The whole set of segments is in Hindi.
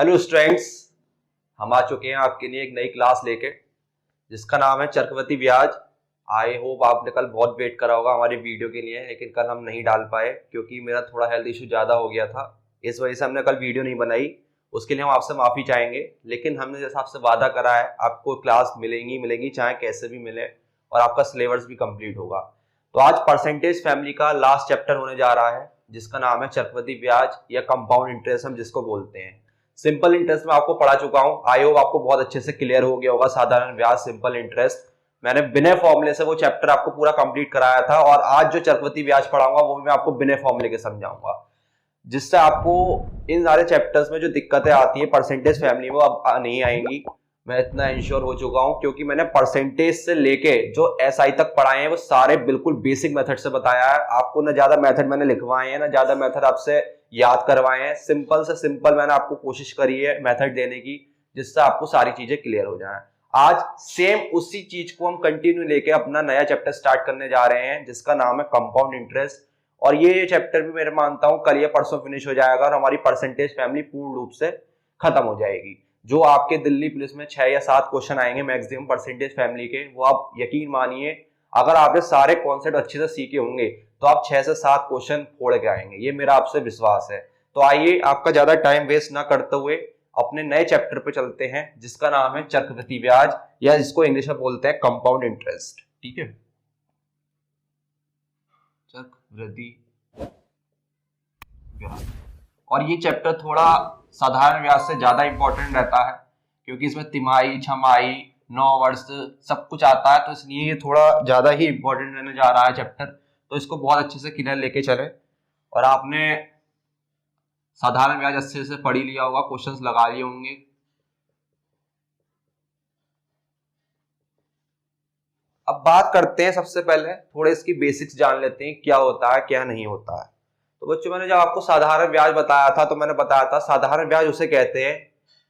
हेलो स्टूडेंट्स, हम आ चुके हैं आपके लिए एक नई क्लास लेके जिसका नाम है चक्रवृद्धि ब्याज। आई होप आपने कल बहुत वेट करा होगा हमारी वीडियो के लिए, लेकिन कल हम नहीं डाल पाए क्योंकि मेरा थोड़ा हेल्थ इशू ज़्यादा हो गया था। इस वजह से हमने कल वीडियो नहीं बनाई। उसके लिए हम आपसे माफ़ी चाहेंगे, लेकिन हमने जैसा आपसे वादा करा है आपको क्लास मिलेंगी चाहे कैसे भी मिले, और आपका सिलेबस भी कंप्लीट होगा। तो आज परसेंटेज फैमिली का लास्ट चैप्टर होने जा रहा है जिसका नाम है चक्रवृद्धि ब्याज या कंपाउंड इंटरेस्ट हम जिसको बोलते हैं। सिंपल इंटरेस्ट में आपको पढ़ा चुका हूं, आई होप आपको बहुत अच्छे से क्लियर हो गया होगा। साधारण ब्याज, सिंपल इंटरेस्ट, मैंने बिना फॉर्मूले से वो चैप्टर आपको पूरा कंप्लीट कराया था, और आज जो चक्रवृद्धि ब्याज पढ़ाऊंगा वो भी मैं आपको बिना फॉर्मूले के समझाऊंगा, जिससे आपको इन सारे चैप्टर्स में जो दिक्कतें आती है परसेंटेज फैमिली में अब नहीं आएंगी। मैं इतना इंश्योर हो चुका हूं क्योंकि मैंने परसेंटेज से लेके जो एसआई तक पढ़ाए हैं वो सारे बिल्कुल बेसिक मेथड से बताया है आपको। ना ज्यादा मेथड मैंने लिखवाए हैं, ना ज्यादा मेथड आपसे याद करवाए हैं। सिंपल से सिंपल मैंने आपको कोशिश करी है मेथड देने की, जिससे आपको सारी चीजें क्लियर हो जाएं। आज सेम उसी चीज को हम कंटिन्यू लेके अपना नया चैप्टर स्टार्ट करने जा रहे हैं जिसका नाम है कंपाउंड इंटरेस्ट। और ये चैप्टर भी मैं मानता हूं कल या परसों फिनिश हो जाएगा और हमारी परसेंटेज फैमिली पूर्ण रूप से खत्म हो जाएगी। जो आपके दिल्ली पुलिस में 6 या 7 क्वेश्चन आएंगे मैक्सिमम परसेंटेज फैमिली के, वो आप यकीन मानिए अगर आपने सारे कॉन्सेप्ट अच्छे से सीखे होंगे तो आप 6 से 7 क्वेश्चन फोड़ के आएंगे, ये मेरा आपसे विश्वास है। तो आइए आपका ज्यादा टाइम वेस्ट ना करते हुए अपने नए चैप्टर पे चलते हैं जिसका नाम है चक्रवृद्धि ब्याज, या जिसको इंग्लिश में बोलते हैं कंपाउंड इंटरेस्ट। ठीक है, चक्रवृद्धि ब्याज। और ये चैप्टर थोड़ा साधारण ब्याज से ज्यादा इंपॉर्टेंट रहता है क्योंकि इसमें तिमाही, छमाही, 9 वर्ष सब कुछ आता है, तो इसलिए ये थोड़ा ज्यादा ही इंपॉर्टेंट रहने जा रहा है चैप्टर। तो इसको बहुत अच्छे से क्लियर लेके चले। और आपने साधारण ब्याज अच्छे से पढ़ ही लिया होगा, क्वेश्चंस लगा लिए होंगे। अब बात करते हैं, सबसे पहले थोड़े इसकी बेसिक्स जान लेते हैं, क्या होता है क्या नहीं होता है। तो बच्चों, मैंने जब आपको साधारण ब्याज बताया था तो मैंने बताया था साधारण ब्याज उसे कहते हैं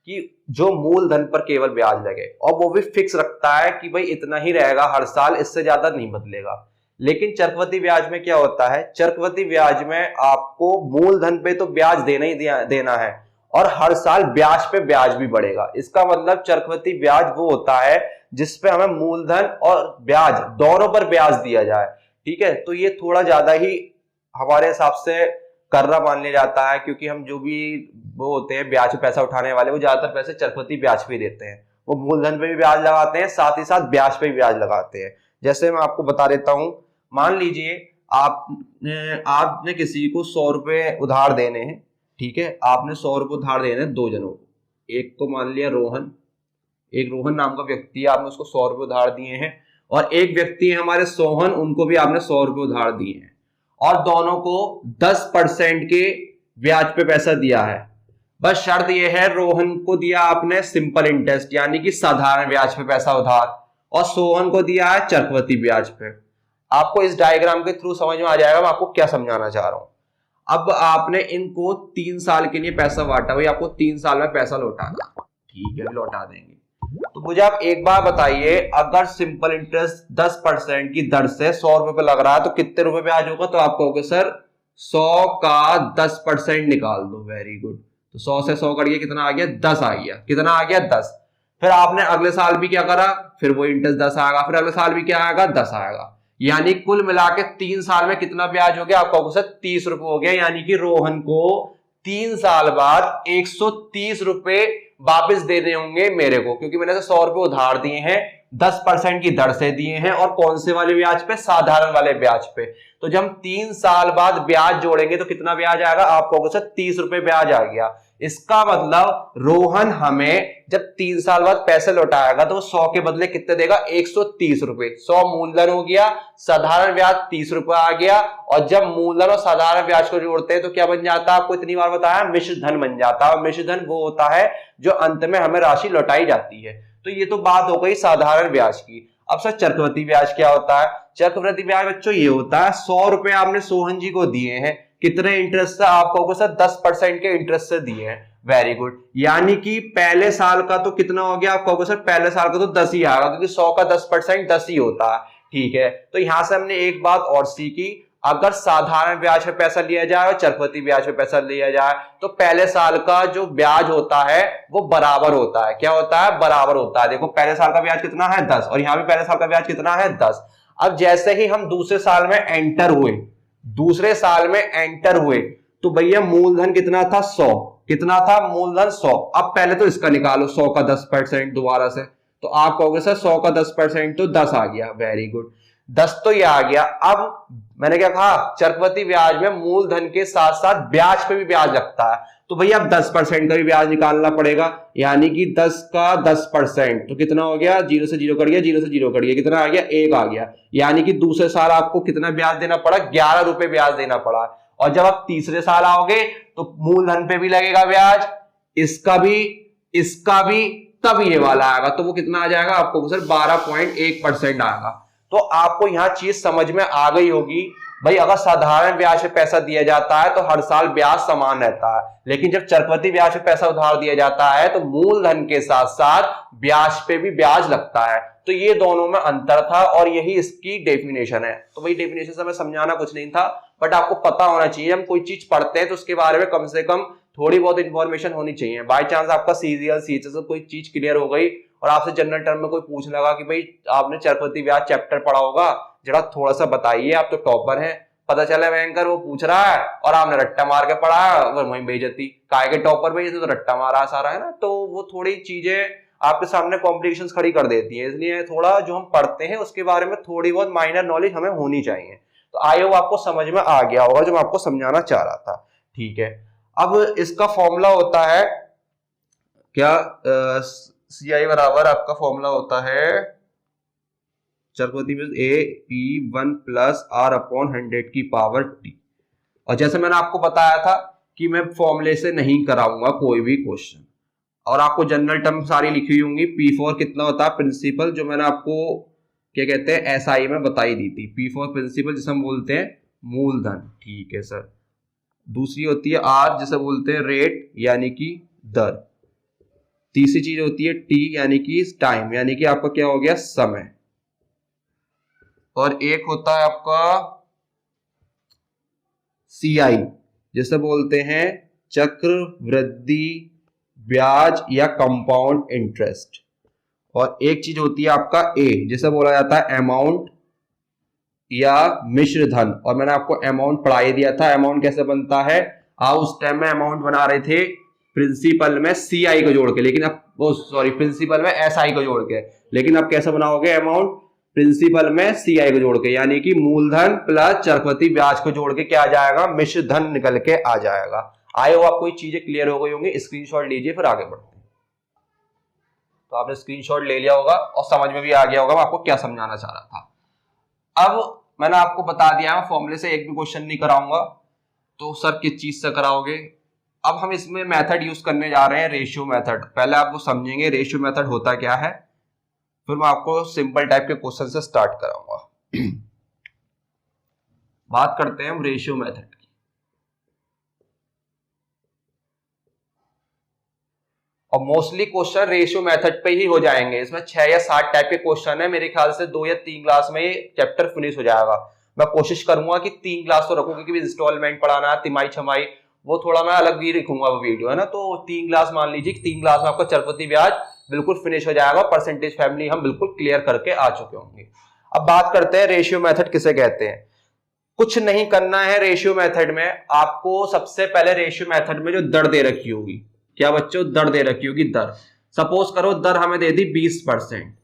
कि जो मूलधन पर केवल ब्याज लगे, और वो भी फिक्स रखता है कि भाई इतना ही रहेगा हर साल, इससे ज्यादा नहीं बदलेगा। लेकिन चक्रवृद्धि ब्याज में क्या होता है, चक्रवृद्धि ब्याज में आपको मूलधन पे तो ब्याज देना ही देना है, और हर साल ब्याज पे ब्याज भी बढ़ेगा। इसका मतलब चक्रवृद्धि ब्याज वो होता है जिसपे हमें मूलधन और ब्याज दोनों पर ब्याज दिया जाए। ठीक है, तो ये थोड़ा ज्यादा ही हमारे हिसाब से कर्रा मान लिया जाता है, क्योंकि हम जो भी वो होते हैं ब्याज पे पैसा उठाने वाले, वो ज्यादातर पैसे चक्रवृद्धि ब्याज पे देते हैं। वो मूलधन पे भी ब्याज लगाते हैं, साथ ही साथ ब्याज पे भी ब्याज लगाते हैं। जैसे मैं आपको बता देता हूं, मान लीजिए आपने किसी को 100 रुपए उधार देने हैं। ठीक है, आपने 100 रुपए उधार देने हैं 2 जनों को। एक को मान लिया रोहन, एक रोहन नाम का व्यक्ति है, आपने उसको 100 रुपए उधार दिए हैं, और एक व्यक्ति है हमारे सोहन, उनको भी आपने 100 रुपए उधार दिए हैं, और दोनों को 10% के ब्याज पे पैसा दिया है। बस शर्त यह है, रोहन को दिया आपने सिंपल इंटरेस्ट यानी कि साधारण ब्याज पे पैसा उधार, और सोहन को दिया है चक्रवृद्धि ब्याज पे। आपको इस डायग्राम के थ्रू समझ में आ जाएगा मैं आपको क्या समझाना चाह रहा हूं। अब आपने इनको 3 साल के लिए पैसा बांटा, भाई आपको 3 साल में पैसा लौटाना। ठीक है, लौटा देंगे। तो मुझे आप एक बार बताइए, अगर सिंपल इंटरेस्ट 10% की दर से 100 रुपए पे लग रहा है तो कितने रुपए ब्याज होगा? तो आप कहोगे सर 100 का 10% निकाल दो। Very good. तो 100 से 100 कट गया, कितना आ गया? 10 आ गया। कितना आ गया? 10। फिर आपने अगले साल भी क्या करा, फिर वो इंटरेस्ट 10 आएगा, फिर अगले साल भी क्या आएगा? 10 आएगा। यानी कुल मिला के 3 साल में कितना ब्याज हो गया? आप कहोगे सर 30 रुपए हो गया। यानी कि रोहन को 3 साल बाद 130 रुपए वापस देने होंगे मेरे को, क्योंकि मैंने 100 रुपए उधार दिए हैं, 10% की दर से दिए हैं, और कौन से वाले ब्याज पे? साधारण वाले ब्याज पे। तो जब हम 3 साल बाद ब्याज जोड़ेंगे तो कितना ब्याज आएगा? आप कहोगे सर 30 रुपए ब्याज आ गया। इसका मतलब रोहन हमें जब 3 साल बाद पैसे लौटाएगा तो 100 के बदले कितने देगा? 130 रुपए। 100 मूलधन हो गया, साधारण ब्याज 30 रुपए आ गया, और जब मूलधन और साधारण ब्याज को जोड़ते हैं तो क्या बन जाता है? आपको इतनी बार बताया, मिश्र धन बन जाता है। और मिश्र धन वो होता है जो अंत में हमें राशि लौटाई जाती है। तो ये तो बात हो गई साधारण ब्याज की। अब सर चक्रवृद्धि ब्याज क्या होता है? चक्रवृद्धि ब्याज बच्चों ये होता है, 100 रुपए आपने सोहन जी को दिए हैं, कितने इंटरेस्ट से? आप कहोगे सर 10% के इंटरेस्ट से दिए हैं। Very good. यानी कि पहले साल का तो कितना हो गया? आप कहोगे सर पहले साल का तो 10 ही आएगा, क्योंकि 100 का 10% 10 ही होता है। ठीक है, तो यहां से हमने एक बात और सीखी, अगर साधारण ब्याज पे पैसा लिया जाए और चक्रवृद्धि ब्याज पे पैसा लिया जाए तो पहले साल का जो ब्याज होता है वो बराबर होता है। क्या होता है? बराबर होता है। देखो पहले साल का ब्याज कितना है 10 और यहां भी पहले साल का ब्याज कितना है 10। अब जैसे ही हम दूसरे साल में एंटर हुए तो भैया मूलधन कितना था 100, कितना था मूलधन 100। अब पहले तो इसका निकालो 100 का 10% दोबारा से, तो आप कहोगे सर 100 का 10% तो 10 आ गया। वेरी गुड, 10 तो ये आ गया। अब मैंने क्या कहा? चक्रवृद्धि ब्याज में मूलधन के साथ साथ ब्याज पे भी ब्याज लगता है, तो भैया अब 10% का भी ब्याज निकालना पड़ेगा, यानी कि 10 का 10% तो कितना हो गया? 0 से 0 कट गया, 0 से 0 कट गया, कितना आ गया? 1 आ गया। यानी कि दूसरे साल आपको कितना ब्याज देना पड़ा? 11 रुपए ब्याज देना पड़ा। और जब आप तीसरे साल आओगे तो मूलधन पे भी लगेगा ब्याज, इसका भी, तब ये वाला आएगा, तो वो कितना आ जाएगा आपको? सर 12.1% आएगा। तो आपको यहां चीज समझ में आ गई होगी भाई, अगर साधारण ब्याज पे पैसा दिया जाता है तो हर साल ब्याज समान रहता है, लेकिन जब चक्रवृद्धि ब्याज पे पैसा उधार दिया जाता है तो मूलधन के साथ साथ ब्याज पे भी ब्याज लगता है। तो ये दोनों में अंतर था और यही इसकी डेफिनेशन है। तो वही डेफिनेशन से मैं समझाना कुछ नहीं था, बट आपको पता होना चाहिए। हम कोई चीज पढ़ते हैं तो उसके बारे में कम से कम थोड़ी बहुत इंफॉर्मेशन होनी चाहिए। बाई चांस आपका सीजीएल सीएचएस से कोई चीज क्लियर हो गई और आपसे जनरल टर्म में कोई पूछ लगा कि भाई आपने चक्रवृद्धि ब्याज चैप्टर पढ़ा होगा, जरा थोड़ा सा बताइए, आप तो टॉपर हैं, पता चला बैंकर वो पूछ रहा है और आपने रट्टा मार के पढ़ा है, वही बेइज्जती, काय के टॉपर भाई, तो रट्टा मारा सारा है ना। तो वो थोड़ी चीजें आपके सामने कॉम्प्लिकेशंस खड़ी कर देती है, इसलिए थोड़ा जो हम पढ़ते हैं उसके बारे में थोड़ी बहुत माइनर नॉलेज हमें होनी चाहिए। तो आई होप आपको समझ में आ गया होगा जो मैं आपको समझाना चाह रहा था। ठीक है, अब इसका फॉर्मूला होता है क्या? CI बराबर आपका फॉर्मूला होता है चक्रवृद्धि ब्याज AP1 प्लस R/100 की पावर T। और जैसे मैंने आपको बताया था कि मैं फॉर्मूले से नहीं कराऊंगा कोई भी क्वेश्चन, और आपको जनरल टर्म सारी लिखी होंगी। P4 कितना होता है? प्रिंसिपल, जो मैंने आपको क्या कहते हैं SI में बताई दी थी। P4 प्रिंसिपल जिसे हम बोलते हैं मूलधन। ठीक है सर। दूसरी होती है R जिसे बोलते हैं रेट यानी कि दर। तीसरी चीज होती है T यानी कि टाइम, यानी कि आपका क्या हो गया? समय। और एक होता है आपका CI जिसे बोलते हैं चक्रवृद्धि ब्याज या कंपाउंड इंटरेस्ट। और एक चीज होती है आपका A जिसे बोला जाता है अमाउंट या मिश्र धन। और मैंने आपको अमाउंट पढ़ा ही दिया था, अमाउंट कैसे बनता है। आप उस टाइम में अमाउंट बना रहे थे प्रिंसिपल में CI को जोड़ के, लेकिन अब प्रिंसिपल में SI को जोड़ के, लेकिन अब कैसे बनाओगे अमाउंट? प्रिंसिपल में CI को जोड़ के, यानी कि मूलधन प्लस चक्रवृद्धि ब्याज को जोड़ के क्या आ जाएगा? मिश्र धन निकल के आ जाएगा। आए हो आपको चीजें क्लियर हो गई होंगी? स्क्रीनशॉट लीजिए, फिर आगे बढ़ते हैं। तो आपने स्क्रीनशॉट ले लिया होगा और समझ में भी आ गया होगा मैं आपको क्या समझाना चाह रहा था। अब मैंने आपको बता दिया है फॉर्मूले से एक भी क्वेश्चन नहीं कराऊंगा, तो सर किस चीज से कराओगे? अब हम इसमें मेथड यूज करने जा रहे हैं रेशियो मेथड। पहले आपको समझेंगे रेशियो मेथड होता क्या है, फिर मैं आपको सिंपल टाइप के क्वेश्चन से स्टार्ट कराऊंगा। बात करते हैं हम रेशियो मेथड की। और मोस्टली क्वेश्चन रेशियो मेथड पे ही हो जाएंगे। इसमें 6 या 7 टाइप के क्वेश्चन है, मेरे ख्याल से 2 या 3 क्लास में ये चैप्टर फिनिश हो जाएगा। मैं कोशिश करूंगा कि 3 क्लास तो रखूं, क्योंकि इंस्टॉलमेंट पढ़ाना है, तिमाही छमाही, वो थोड़ा मैं अलग भी रखूंगा वो वीडियो, है ना। तो 3 क्लास मान लीजिए कि 3 क्लास में आपका चक्रवृद्धि ब्याज बिल्कुल फिनिश हो जाएगा, परसेंटेज फैमिली हम बिल्कुल क्लियर करके आ चुके होंगे। अब बात करते हैं रेशियो मेथड किसे कहते हैं। कुछ नहीं करना है रेशियो मेथड में, आपको सबसे पहले रेशियो मेथड में जो दर दे रखी होगी, क्या बच्चों? दर दे रखी होगी। दर सपोज करो दर हमें दे दी 20%।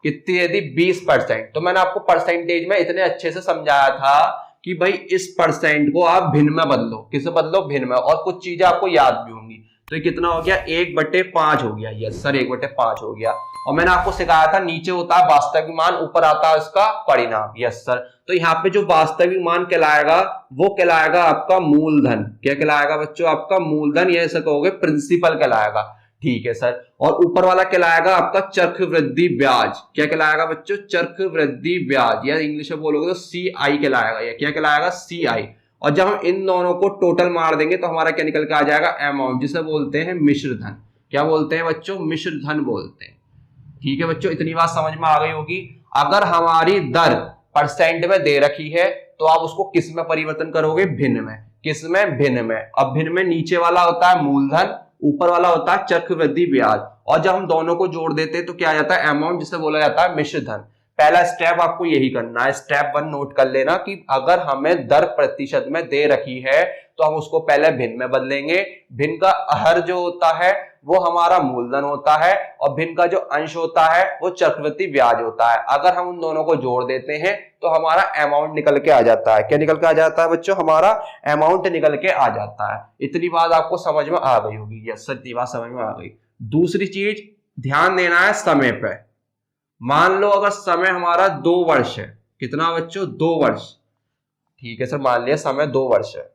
कितनी दे दी? 20%। तो मैंने आपको परसेंटेज में इतने अच्छे से समझाया था कि भाई इस परसेंट को आप भिन्न में बदलो। किसे बदलो? भिन्न में। और कुछ चीजें आपको याद भी होंगी। तो ये कितना हो गया? 1/5 हो गया। यस सर, 1/5 हो गया। और मैंने आपको सिखाया था नीचे होता है वास्तविक मान, ऊपर आता है उसका परिणाम। Yes sir. तो यहाँ पे जो वास्तविक मान कहलाएगा वो कहलाएगा आपका मूलधन। क्या कहलाएगा बच्चों? आपका मूलधन, या ऐसा कहोगे प्रिंसिपल कहलाएगा। ठीक है सर। और ऊपर वाला कहलाएगा आपका चक्रवृद्धि ब्याज। क्या कहलाएगा बच्चों? चक्रवृद्धि ब्याज, या इंग्लिश में बोलोगे तो CI कहलाएगा। या क्या कहलाएगा? CI। और जब हम इन दोनों को टोटल मार देंगे तो हमारा क्या निकल के आ जाएगा? अमाउंट, जिसे बोलते हैं मिश्र धन। क्या बोलते हैं बच्चों? मिश्र धन बोलते हैं। ठीक है बच्चों, इतनी बात समझ में आ गई होगी। अगर हमारी दर परसेंट में दे रखी है तो आप उसको किस में परिवर्तन करोगे, भिन्न में। किस में, भिन्न में। अब भिन्न में नीचे वाला होता है मूलधन, ऊपर वाला होता है चक्रवृद्धि ब्याज, और जब हम दोनों को जोड़ देते हैं तो क्या आ जाता है, अमाउंट, जिसे बोला जाता है मिश्र धन। पहला स्टेप आपको यही करना है, स्टेप 1 नोट कर लेना कि अगर हमें दर प्रतिशत में दे रखी है तो हम उसको पहले भिन्न में बदलेंगे। भिन्न का हर जो होता है वो हमारा मूलधन होता है और भिन्न का जो अंश होता है वो चक्रवृद्धि ब्याज होता है। अगर हम उन दोनों को जोड़ देते हैं तो हमारा अमाउंट निकल के आ जाता है। क्या निकल के आ जाता है बच्चों, हमारा अमाउंट निकल के आ जाता है। इतनी बात आपको समझ में आ गई होगी, यस सर, इतनी बात समझ में आ गई। दूसरी चीज ध्यान देना है समय पे। मान लो अगर समय हमारा 2 वर्ष है, कितना बच्चों, 2 वर्ष, ठीक है सर, मान लिया समय 2 वर्ष है।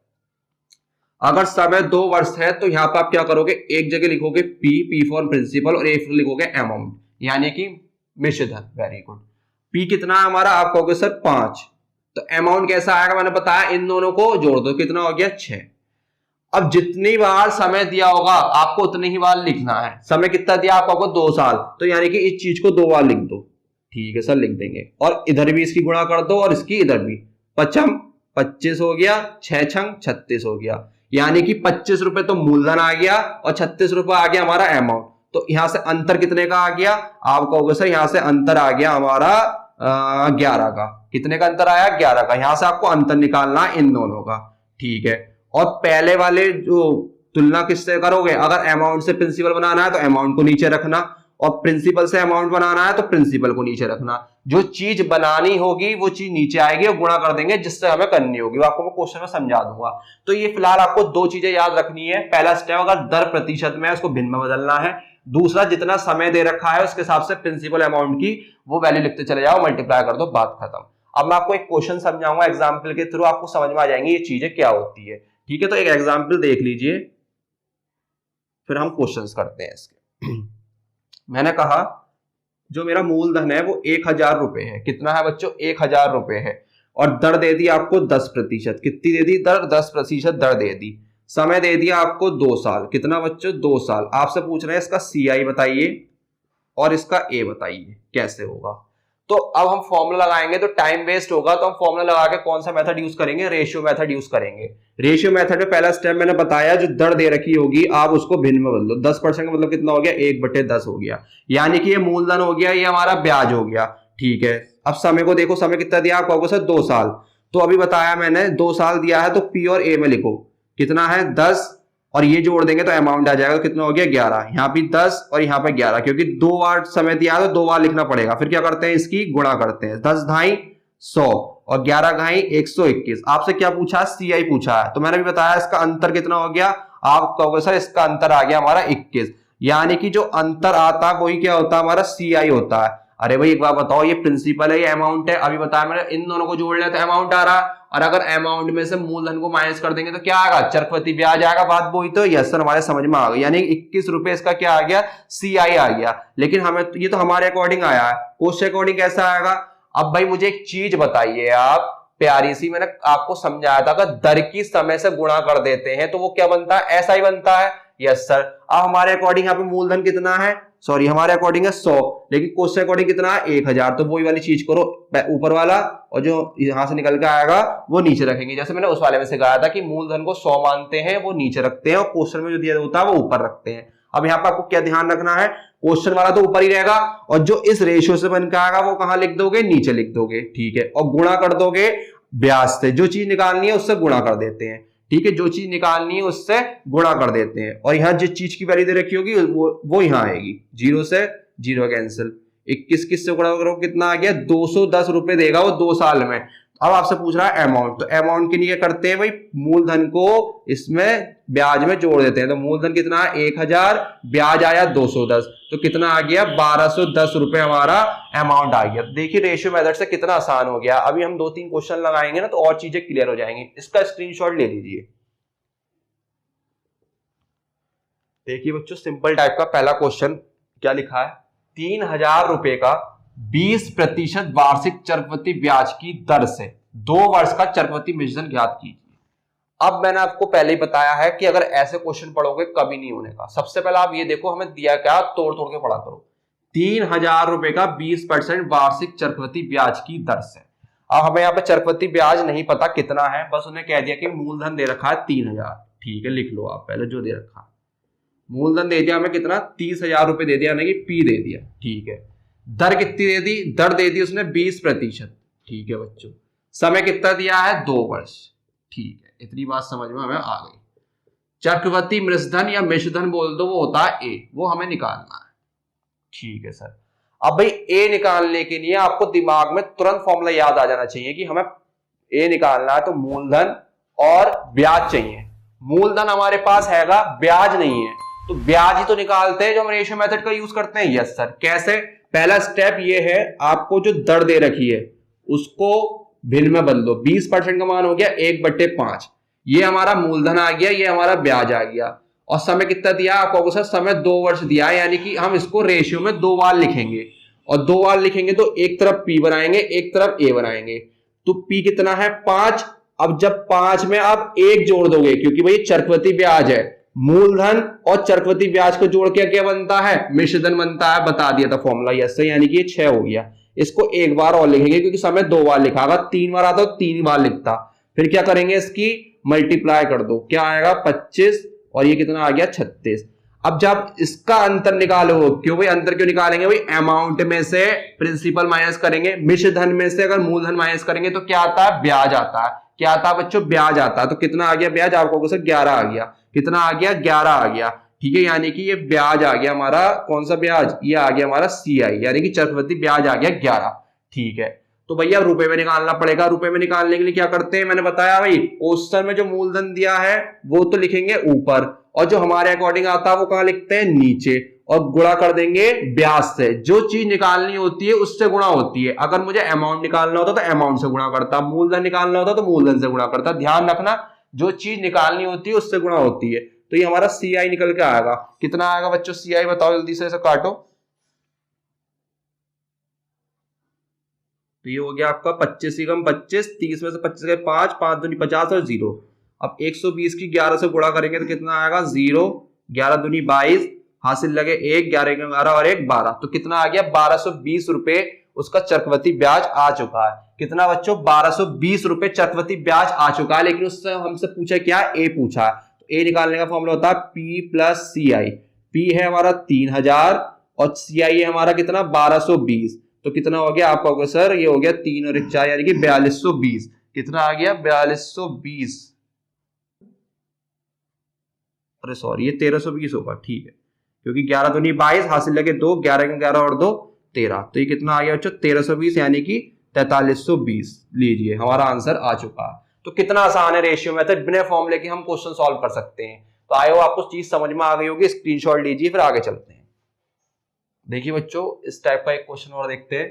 अगर समय 2 वर्ष है तो यहां पर आप क्या करोगे, एक जगह लिखोगे पी फॉर प्रिंसिपल और एक लिखोगे अमाउंट, यानी कि मिश्र धन। Very good. पी कितना है हमारा, आप कहोगे सर 5, तो अमाउंट कैसा आएगा, मैंने बताया इन दोनों को जोड़ दो, कितना हो गया 6। अब जितनी बार समय दिया होगा आपको उतनी ही बार लिखना है। समय कितना दिया आपको, 2 साल, तो यानी कि इस चीज को 2 बार लिख दो, ठीक है सर, लिख देंगे। और इधर भी इसकी गुणा कर दो और इसकी इधर भी, 5 25 हो गया, 6 छंग 36 हो गया, यानी कि 25 रुपए तो मूलधन आ गया और 36 रुपए आ गया हमारा अमाउंट। तो यहां से अंतर कितने का आ गया, आप कहोगे सर यहां से अंतर आ गया हमारा 11 का। कितने का अंतर आया, 11 का। यहां से आपको अंतर निकालना इन दोनों का, ठीक है। और पहले वाले जो तुलना किससे करोगे, अगर अमाउंट से प्रिंसिपल बनाना है तो अमाउंट को नीचे रखना, और प्रिंसिपल से अमाउंट बनाना है तो प्रिंसिपल को नीचे रखना। जो चीज बनानी होगी वो चीज नीचे आएगी और गुणा कर देंगे जिससे हमें करनी होगी, वो आपको मैं क्वेश्चन में समझा दूंगा। तो ये फिलहाल आपको 2 चीजें याद रखनी है। पहला स्टेप, अगर दर प्रतिशत में है उसको भिन्न में बदलना है। दूसरा, जितना समय दे रखा है उसके हिसाब से प्रिंसिपल अमाउंट की वो वैल्यू लिखते चले जाओ, मल्टीप्लाई कर दो, बात खत्म। अब मैं आपको एक क्वेश्चन समझाऊंगा एग्जाम्पल के थ्रू, आपको समझ में आ जाएंगी ये चीजें क्या होती है, ठीक है। तो एक एग्जाम्पल देख लीजिए, फिर हम क्वेश्चंस करते हैं इसके। मैंने कहा जो मेरा मूलधन है वो 1000 रुपए है। कितना है बच्चों, 1000 रुपए है, और दर दे दी आपको 10%। कितनी दे दी दर, 10% दर दे दी। समय दे दिया आपको 2 साल। कितना बच्चों, 2 साल। आपसे पूछ रहे हैं इसका CI बताइए और इसका A बताइए, कैसे होगा। तो अब हम फॉर्मूला लगाएंगे तो टाइम वेस्ट होगा, तो हम फॉर्मूला लगा के कौन सा मेथड यूज करेंगे, रेशियो मेथड यूज करेंगे। रेशियो मेथड में पहला स्टेप मैंने बताया, जो दर दे रखी होगी आप उसको भिन्न में बदलो। 10% का मतलब कितना हो गया, 1/10 हो गया, यानी कि ये मूलधन हो गया, ये हमारा ब्याज हो गया, ठीक है। अब समय को देखो, समय कितना दिया आप कहोगे सर 2 साल, तो अभी बताया मैंने 2 साल दिया है, तो P और A में लिखो कितना है 10, और ये जोड़ देंगे तो अमाउंट आ जाएगा, कितना हो गया 11। यहाँ पे 10 और यहाँ पे 11, क्योंकि 2 बार समय दिया है तो 2 बार लिखना पड़ेगा। फिर क्या करते हैं, इसकी गुणा करते हैं, 10 ढाई 100 और 11 घाई 121। आपसे क्या पूछा, CI पूछा है, तो मैंने भी बताया इसका अंतर कितना हो गया। आप कहोगे सर इसका अंतर आ गया हमारा 21, यानी कि जो अंतर आता है वही क्या होता है, हमारा CI होता है। अरे भाई एक बार बताओ, ये प्रिंसिपल है, ये अमाउंट है, अभी बताया मैंने, इन दोनों को जोड़ लिया तो अमाउंट आ रहा है, और अगर अमाउंट में से मूलधन को माइनस कर देंगे तो क्या आएगा, चक्रवृद्धि ब्याज आएगा। बात वही तो, यस सर, हमारे समझ में आ गई, यानी 21 रुपए इसका क्या आ गया, CI आ गया। लेकिन हमें ये तो हमारे अकॉर्डिंग आया है, कोस्ट अकॉर्डिंग कैसा आएगा। अब भाई मुझे एक चीज बताइए आप, प्यारी सी, मैंने आपको समझाया था, अगर दर की समय से गुणा कर देते हैं तो वो क्या बनता है, ऐसा ही बनता है। Yes sir. अब हमारे अकॉर्डिंग यहाँ पे मूलधन कितना है, सॉरी हमारे अकॉर्डिंग है 100, लेकिन कोस्ट अकॉर्डिंग कितना है 1000, तो वही वाली चीज करो, ऊपर वाला और जो यहां से निकल के आएगा वो नीचे रखेंगे। जैसे मैंने उस वाले में सिखाया था कि मूलधन को 100 मानते हैं, वो नीचे रखते हैं, और क्वेश्चन में जो दिया होता है वो ऊपर रखते हैं। अब यहाँ पर आपको क्या ध्यान रखना है, क्वेश्चन वाला तो ऊपर ही रहेगा, और जो इस रेशियो से बन के आएगा वो कहां लिख दोगे, नीचे लिख दोगे, ठीक है। और गुणा कर दोगे ब्याज से, जो चीज निकालनी है उससे गुणा कर देते हैं, ठीक है, जो चीज निकालनी है उससे गुणा कर देते हैं। और यहां जिस चीज की वैल्यू दे रखी होगी वो यहां आएगी, 0 से 0 कैंसिल, 21 किससे गुणा करो कितना आ गया, 210 रुपए देगा वो 2 साल में। अब आपसे पूछ रहा है अमाउंट, तो अमाउंट के लिए करते हैं भाई, मूलधन को इसमें ब्याज में जोड़ देते हैं। तो मूलधन कितना है 1000, ब्याज आया 210, तो कितना आ गया 1210 रुपए हमारा अमाउंट आ गया। तो देखिए रेशियो मेथड से कितना आसान हो गया। अभी हम 2-3 क्वेश्चन लगाएंगे ना तो और चीजें क्लियर हो जाएंगी। इसका स्क्रीनशॉट ले लीजिए। देखिए बच्चों, सिंपल टाइप का पहला क्वेश्चन क्या लिखा है, 3000 रुपए का 20% वार्षिक चक्रवृद्धि ब्याज की दर से 2 वर्ष का चक्रवृद्धि मिश्रण ज्ञात कीजिए। अब मैंने आपको पहले ही बताया है कि अगर ऐसे क्वेश्चन पढ़ोगे कभी नहीं होने का। सबसे पहले आप ये देखो हमें दिया क्या, तोड़ तोड़ के पढ़ा करो। 3000 रुपए का 20% वार्षिक चक्रवृद्धि ब्याज की दर से। अब हमें यहाँ पे चक्रवृद्धि ब्याज नहीं पता कितना है, बस उन्हें कह दिया कि मूलधन दे रखा है 3000, ठीक है, लिख लो आप पहले जो दे रखा है। मूलधन दे दिया हमें कितना, 30,000 रुपए दे दिया, यानी कि पी दे दिया, ठीक है। दर कितनी दे दी, दर दे दी उसने 20%, ठीक है बच्चों। समय कितना दिया है, 2 वर्ष, ठीक है। इतनी बात समझ में हमें आ गई। चक्रवृद्धि मिश्रधन या मिश्रधन बोल दो, वो होता है ए, वो हमें निकालना है, ठीक है सर। अब भाई ए निकालने के लिए आपको दिमाग में तुरंत फॉर्मूला याद आ जाना चाहिए कि हमें ए निकालना है तो मूलधन और ब्याज चाहिए। मूलधन हमारे पास हैगा, ब्याज नहीं है, तो ब्याज ही तो निकालते हैं जो हम रेशियो मेथड का यूज करते हैं। Yes sir. कैसे, पहला स्टेप ये है, आपको जो दर दे रखी है उसको भिन्न में बदल दो। 20% का मान हो गया 1/5, ये हमारा मूलधन आ गया, ये हमारा ब्याज आ गया। और समय कितना दिया आपको सर, समय 2 वर्ष दिया है, यानी कि हम इसको रेशियो में 2 बार लिखेंगे, और 2 बार लिखेंगे तो एक तरफ पी बनाएंगे, एक तरफ ए बनाएंगे। तो पी कितना है, 5। अब जब 5 में आप 1 जोड़ दोगे, क्योंकि भाई चक्रवृद्धि ब्याज है, मूलधन और चक्रवृद्धि ब्याज को जोड़ के क्या बनता है, मिश्रधन बनता है, बता दिया था फॉर्मूला, यस से, यानी कि ये 6 हो गया। इसको एक बार और लिखेंगे क्योंकि समय 2 बार लिखा होगा, 3 बार आता तो 3 बार लिखता। फिर क्या करेंगे, इसकी मल्टीप्लाई कर दो, क्या आएगा 25, और ये कितना आ गया 36। अब जब इसका अंतर निकालो, क्यों भाई अंतर क्यों निकालेंगे भाई, अमाउंट में से प्रिंसिपल माइनस करेंगे, मिश्रधन में से अगर मूलधन माइनस करेंगे तो क्या आता है, ब्याज आता है। क्या आता है बच्चों, ब्याज आता है। तो कितना आ गया ब्याज आपको सर, 11 आ गया। कितना आ गया, 11 आ गया, ठीक है। यानी कि ये ब्याज आ गया हमारा, कौन सा ब्याज, ये आ गया हमारा CI, यानी कि चक्रवृद्धि ब्याज आ गया 11, ठीक है। तो भैया रुपए में निकालना पड़ेगा। रुपए में निकालने के लिए क्या करते हैं, मैंने बताया भाई, क्वेश्चन में जो मूलधन दिया है वो तो लिखेंगे ऊपर, और जो हमारे अकॉर्डिंग आता है वो कहां लिखते हैं, नीचे, और गुणा कर देंगे ब्याज से। जो चीज निकालनी होती है उससे गुणा होती है। अगर मुझे अमाउंट निकालना होता तो अमाउंट से गुणा करता, मूलधन निकालना होता तो मूलधन से गुणा करता। ध्यान रखना, जो चीज निकालनी होती है उससे गुणा होती है। तो ये हमारा CI निकल के आएगा। कितना आएगा बच्चों CI, बताओ जल्दी से, इसे काटो। तो ये हो गया आपका 25 ही कम 25, 30 में से 25 गए 5, 5 दूनी 50 और 0। अब 120 की 11 से गुणा करेंगे तो कितना आएगा, 0, 11 दूनी 22, हासिल लगे 1, 11 11 और 1 12। तो कितना आ गया, 1220 रुपए उसका चक्रवृद्धि ब्याज आ चुका है। कितना बच्चों, 1220 रुपए चक्रवृद्धि ब्याज आ चुका है। लेकिन उससे हमसे पूछा क्या, ए पूछा। तो ए निकालने का फॉर्मूला होता है P + CI। P है हमारा 3000 और CI है हमारा कितना, 1220। तो कितना हो गया आपका सर, ये हो गया 3 और 1 4, यानी कि 4220। कितना आ गया, 4220, अरे सॉरी, ये 1320 होगा, ठीक है, क्योंकि 11 दूनी 22, हासिल लगे 2, 11 11 और 2 13। तो ये कितना आ गया बच्चों, 1320, यानी कि 4320। लीजिए हमारा आंसर आ चुका है। तो कितना आसान है रेशियो मेथड, बिना फॉर्मूले के हम क्वेश्चन सॉल्व कर सकते हैं। तो आए हो आपको चीज समझ में आ गई होगी, स्क्रीनशॉट लीजिए, फिर आगे चलते हैं। देखिए बच्चों, इस टाइप का एक क्वेश्चन और देखते हैं।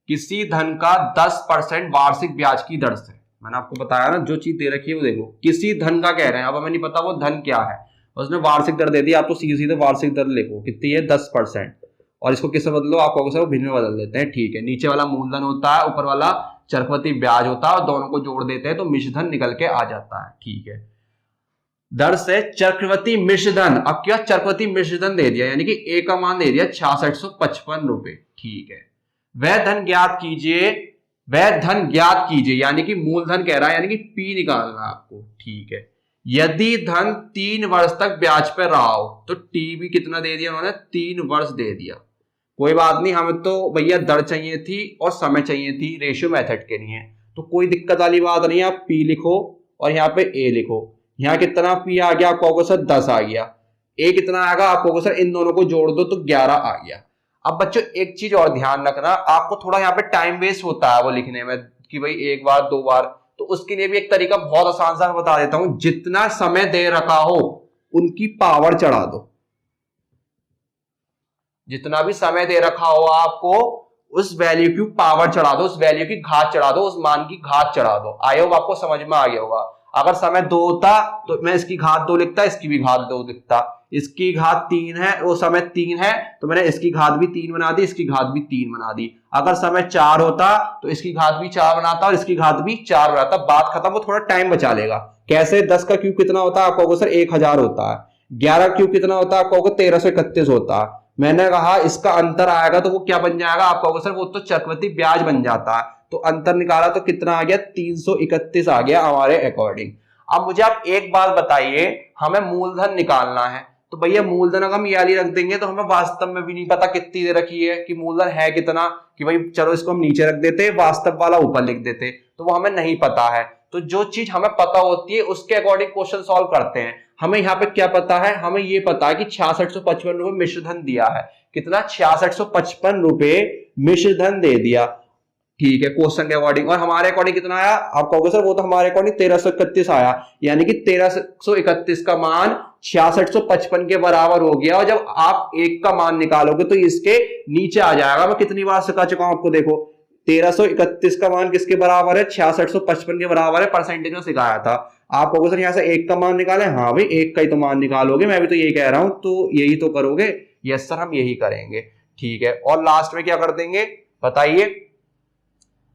किसी धन का 10% वार्षिक ब्याज की दर से, मैंने आपको बताया ना, जो चीज दे रखी है वो देखो, किसी धन का कह रहे हैं, अब हमें नहीं पता वो धन क्या है, उसने वार्षिक दर दे दी, आप तो सीधे सीधे वार्षिक दर लिखो, कितनी है 10%, और इसको किससे बदलो, आपको सर भिन्न में बदल देते हैं, ठीक है। नीचे वाला मूलधन होता है, ऊपर वाला चक्रवृद्धि ब्याज होता है, और दोनों को जोड़ देते हैं तो मिश्रधन निकल के आ जाता है, ठीक है। दर से चक्रवृद्धि मिश्रधन, अब क्या चक्रवृद्धि मिश्रधन दे दिया, यानी कि ए का मान दे दिया 6655 रुपए, ठीक है। वह धन ज्ञात कीजिए, वह धन ज्ञात कीजिए, यानी कि मूलधन कह रहा है, यानी कि पी निकालना है आपको, ठीक है। यदि धन 3 वर्ष तक ब्याज पर रहा हो, तो टी भी कितना दे दिया उन्होंने, 3 वर्ष दे दिया। कोई बात नहीं, हमें तो भैया दर चाहिए थी और समय चाहिए थी रेशियो मेथड के लिए, तो कोई दिक्कत वाली बात नहीं है। आप पी लिखो और यहाँ पे ए लिखो। यहाँ कितना पी आ गया आपको सर, 10 आ गया। ए कितना आएगा आपको सर, इन दोनों को जोड़ दो तो 11 आ गया। अब बच्चों एक चीज और ध्यान रखना, आपको थोड़ा यहाँ पे टाइम वेस्ट होता है वो लिखने में, कि भाई 1 बार 2 बार, तो उसके लिए भी एक तरीका बहुत आसान सा बता देता हूं। जितना समय दे रखा हो उनकी पावर चढ़ा दो, जितना भी समय दे रखा हो आपको उस वैल्यू की पावर चढ़ा दो, उस वैल्यू की घात चढ़ा दो, उस मान की घात चढ़ा दो। आई होप आपको समझ में आ गया होगा। अगर समय 2 होता तो मैं इसकी घात 2 लिखता, इसकी भी घात 2 लिखता। इसकी घात 3 है, वो समय 3 है, तो मैंने इसकी घात भी 3 बना दी, इसकी घात भी 3 बना दी। अगर समय 4 होता तो इसकी घात भी 4 बनाता और इसकी घात भी 4 बनाता। बात खत्म, वो थोड़ा टाइम बचा लेगा। कैसे, 10 का क्यूब कितना होता है आपको सर, 1000 होता है। 11 क्यूब कितना होता है आपको, 1331 होता है। मैंने कहा इसका अंतर आएगा तो वो क्या बन जाएगा आपको सर, वो तो चक्रवृद्धि ब्याज बन जाता है। तो अंतर निकाला तो कितना आ गया, 331 आ गया हमारे अकॉर्डिंग। अब मुझे आप एक बात बताइए, हमें मूलधन निकालना है, तो भैया मूलधन अगर हम ये वाली रख देंगे तो हमें वास्तव में भी नहीं पता कितनी दे रखी है कि मूलधन है कितना, कि भाई चलो इसको हम नीचे रख देते, वास्तव वाला ऊपर लिख देते, तो वो हमें नहीं पता है। तो जो चीज हमें पता होती है उसके अकॉर्डिंग क्वेश्चन सॉल्व करते हैं। हमें यहाँ पे क्या पता है, हमें ये पता है कि 6655 रुपए मिश्रधन दिया है, कितना, 6655 रुपए मिश्रधन दे दिया, ठीक है, क्वेश्चन के अकॉर्डिंग। और हमारे अकॉर्डिंग कितना आया, आप कहोगे सर वो तो हमारे अकॉर्डिंग 1331 आया, यानी कि 1331 का मान 6655 के बराबर हो गया। और जब आप एक का मान निकालोगे तो इसके नीचे आ जाएगा। मैं कितनी बार सिखा चुका हूं आपको, देखो 1331 का मान किसके बराबर है, 6655 के बराबर है, परसेंटेज में सिखाया था। आप कहोगे सर यहाँ से एक का मान निकाले, हाँ भाई एक का ही तो मान निकालोगे, मैं भी तो यही कह रहा हूं, तो यही तो करोगे। यस सर हम यही करेंगे, ठीक है। और लास्ट में क्या कर देंगे बताइए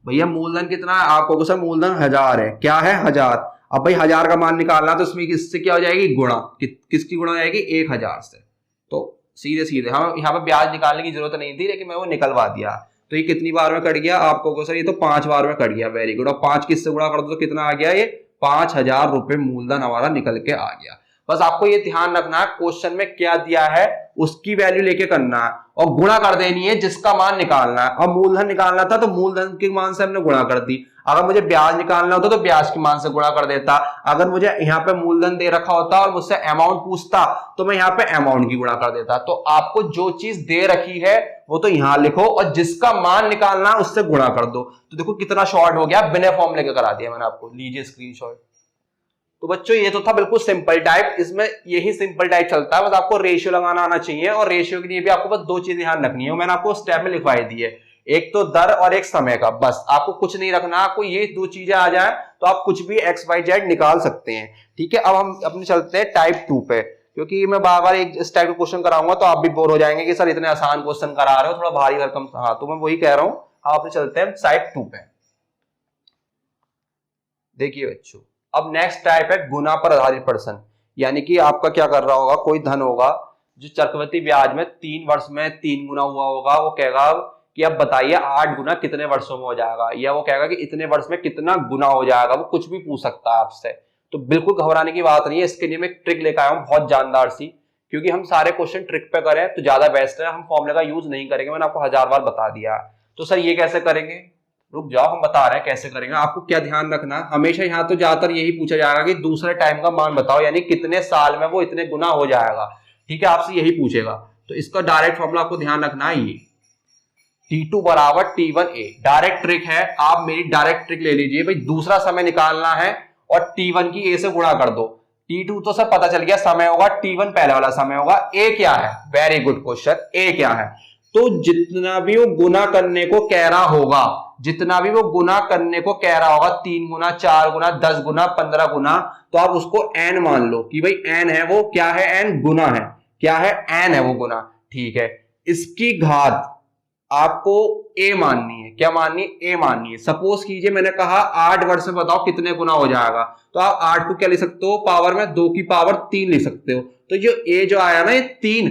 भैया, मूलधन कितना है, आप कहोगे सर मूलधन 1000 है, क्या है 1000। अब भाई 1000 का मान निकालना तो इसमें किससे क्या हो जाएगी, गुणा, किसकी गुणा हो जाएगी, 1000 से। तो सीधे सीधे हम यहाँ पे ब्याज निकालने की जरूरत नहीं थी, लेकिन मैं वो निकलवा दिया। तो ये कितनी बार में कट गया, आप कहोगे सर ये तो 5 बार में कट गया, वेरी गुड। और 5 किससे गुणा कर दो तो कितना आ गया, ये 5000 रुपए मूलधन हमारा निकल के आ गया। बस आपको ये ध्यान रखना है क्वेश्चन में क्या दिया है उसकी वैल्यू लेके करना है, और गुणा कर देनी है जिसका मान निकालना है। अब मूलधन निकालना था तो मूलधन के मान से हमने गुणा कर दी, अगर मुझे ब्याज निकालना होता तो ब्याज के मान से गुणा कर देता, अगर मुझे यहाँ पे मूलधन दे रखा होता और मुझसे अमाउंट पूछता तो मैं यहाँ पे अमाउंट की गुणा कर देता। तो आपको जो चीज दे रखी है वो तो यहां लिखो, और जिसका मान निकालना है उससे गुणा कर दो। तो देखो कितना शॉर्ट हो गया, बिना फॉर्मूले के करा दिया मैंने आपको, लीजिए स्क्रीनशॉट। तो बच्चों ये तो था बिल्कुल सिंपल टाइप, इसमें यही सिंपल टाइप चलता है, बस आपको रेशियो लगाना आना चाहिए। और रेशियो के लिए भी आपको बस दो चीज ध्यान रखनी है, मैंने आपको स्टेप में लिखवाई दी है, एक तो दर और एक समय का। बस आपको कुछ नहीं रखना, आपको ये दो चीजें आ जाए तो आप कुछ भी XYZ निकाल सकते हैं, ठीक है। अब हम अपने चलते हैं टाइप 2 पे, क्योंकि मैं बार बार एक इस टाइप का क्वेश्चन कराऊंगा तो आप भी बोर हो जाएंगे कि सर इतने आसान क्वेश्चन करा रहे हो, थोड़ा भारी भरकम। हाँ तो मैं वही कह रहा हूं, आप अपने चलते हैं टाइप 2 पे। देखिए बच्चों, अब नेक्स्ट टाइप है गुना पर आधारित प्रश्न, यानी कि आपका क्या कर रहा होगा, कोई धन होगा जो चक्रवृद्धि ब्याज में 3 वर्ष में 3 गुना हुआ होगा, वो कहेगा कि अब बताइए 8 गुना कितने वर्षों में हो जाएगा, या वो कहेगा कि इतने वर्ष में कितना गुना हो जाएगा, वो कुछ भी पूछ सकता है आपसे। तो बिल्कुल घबराने की बात नहीं है, इसके लिए मैं एक ट्रिक लेकर आया हूं बहुत जानदार सी, क्योंकि हम सारे क्वेश्चन ट्रिक पे करें तो ज्यादा बेस्ट है, हम फॉर्मूले का यूज नहीं करेंगे, मैंने आपको 1000 बार बता दिया। तो सर ये कैसे करेंगे, रुक जाओ हम बता रहे हैं कैसे करेंगे। आपको क्या ध्यान रखना, हमेशा यहाँ तो ज्यादातर यही पूछा जाएगा कि दूसरे टाइम का मान बताओ, यानी कितने साल में वो इतने गुना हो जाएगा, ठीक है, आपसे यही पूछेगा। तो इसका डायरेक्ट फॉर्मूला आपको ध्यान रखना है, ये T2 बराबर T1A, डायरेक्ट ट्रिक है, आप मेरी डायरेक्ट ट्रिक ले लीजिए भाई, दूसरा समय निकालना है और T1 की A से गुणा कर दो। T2 तो सब पता चल गया समय होगा, T1 पहले वाला समय होगा, A क्या है, वेरी गुड क्वेश्चन, A क्या है, तो जितना भी वो गुना करने को कह रहा होगा, जितना भी वो गुना करने को कह रहा होगा, 3 गुना 4 गुना 10 गुना 15 गुना, तो आप उसको n मान लो कि भाई n है, वो क्या है, n गुना है, क्या है, n है वो गुना, ठीक है। इसकी घात आपको a माननी है, क्या माननी है, a माननी है। सपोज कीजिए मैंने कहा 8 वर्ष में बताओ कितने गुना हो जाएगा, तो आप 8 को क्या लिख सकते हो, पावर में 2 की पावर 3 लिख सकते हो। तो जो a जो आया ना, ये 3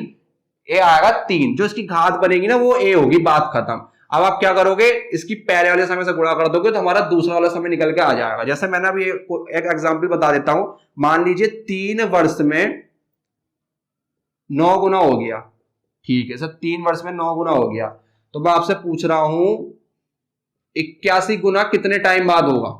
ए आएगा, 3 जो इसकी घात बनेगी ना वो ए होगी, बात खत्म। अब आप क्या करोगे, इसकी पहले वाले समय से गुणा कर दोगे तो हमारा दूसरा वाला समय निकल के आ जाएगा। जैसे मैंने अभी एक एग्जांपल बता देता हूं, मान लीजिए 3 वर्ष में 9 गुना हो गया, ठीक है सर, 3 वर्ष में 9 गुना हो गया, तो मैं आपसे पूछ रहा हूं 81 गुना कितने टाइम बाद होगा,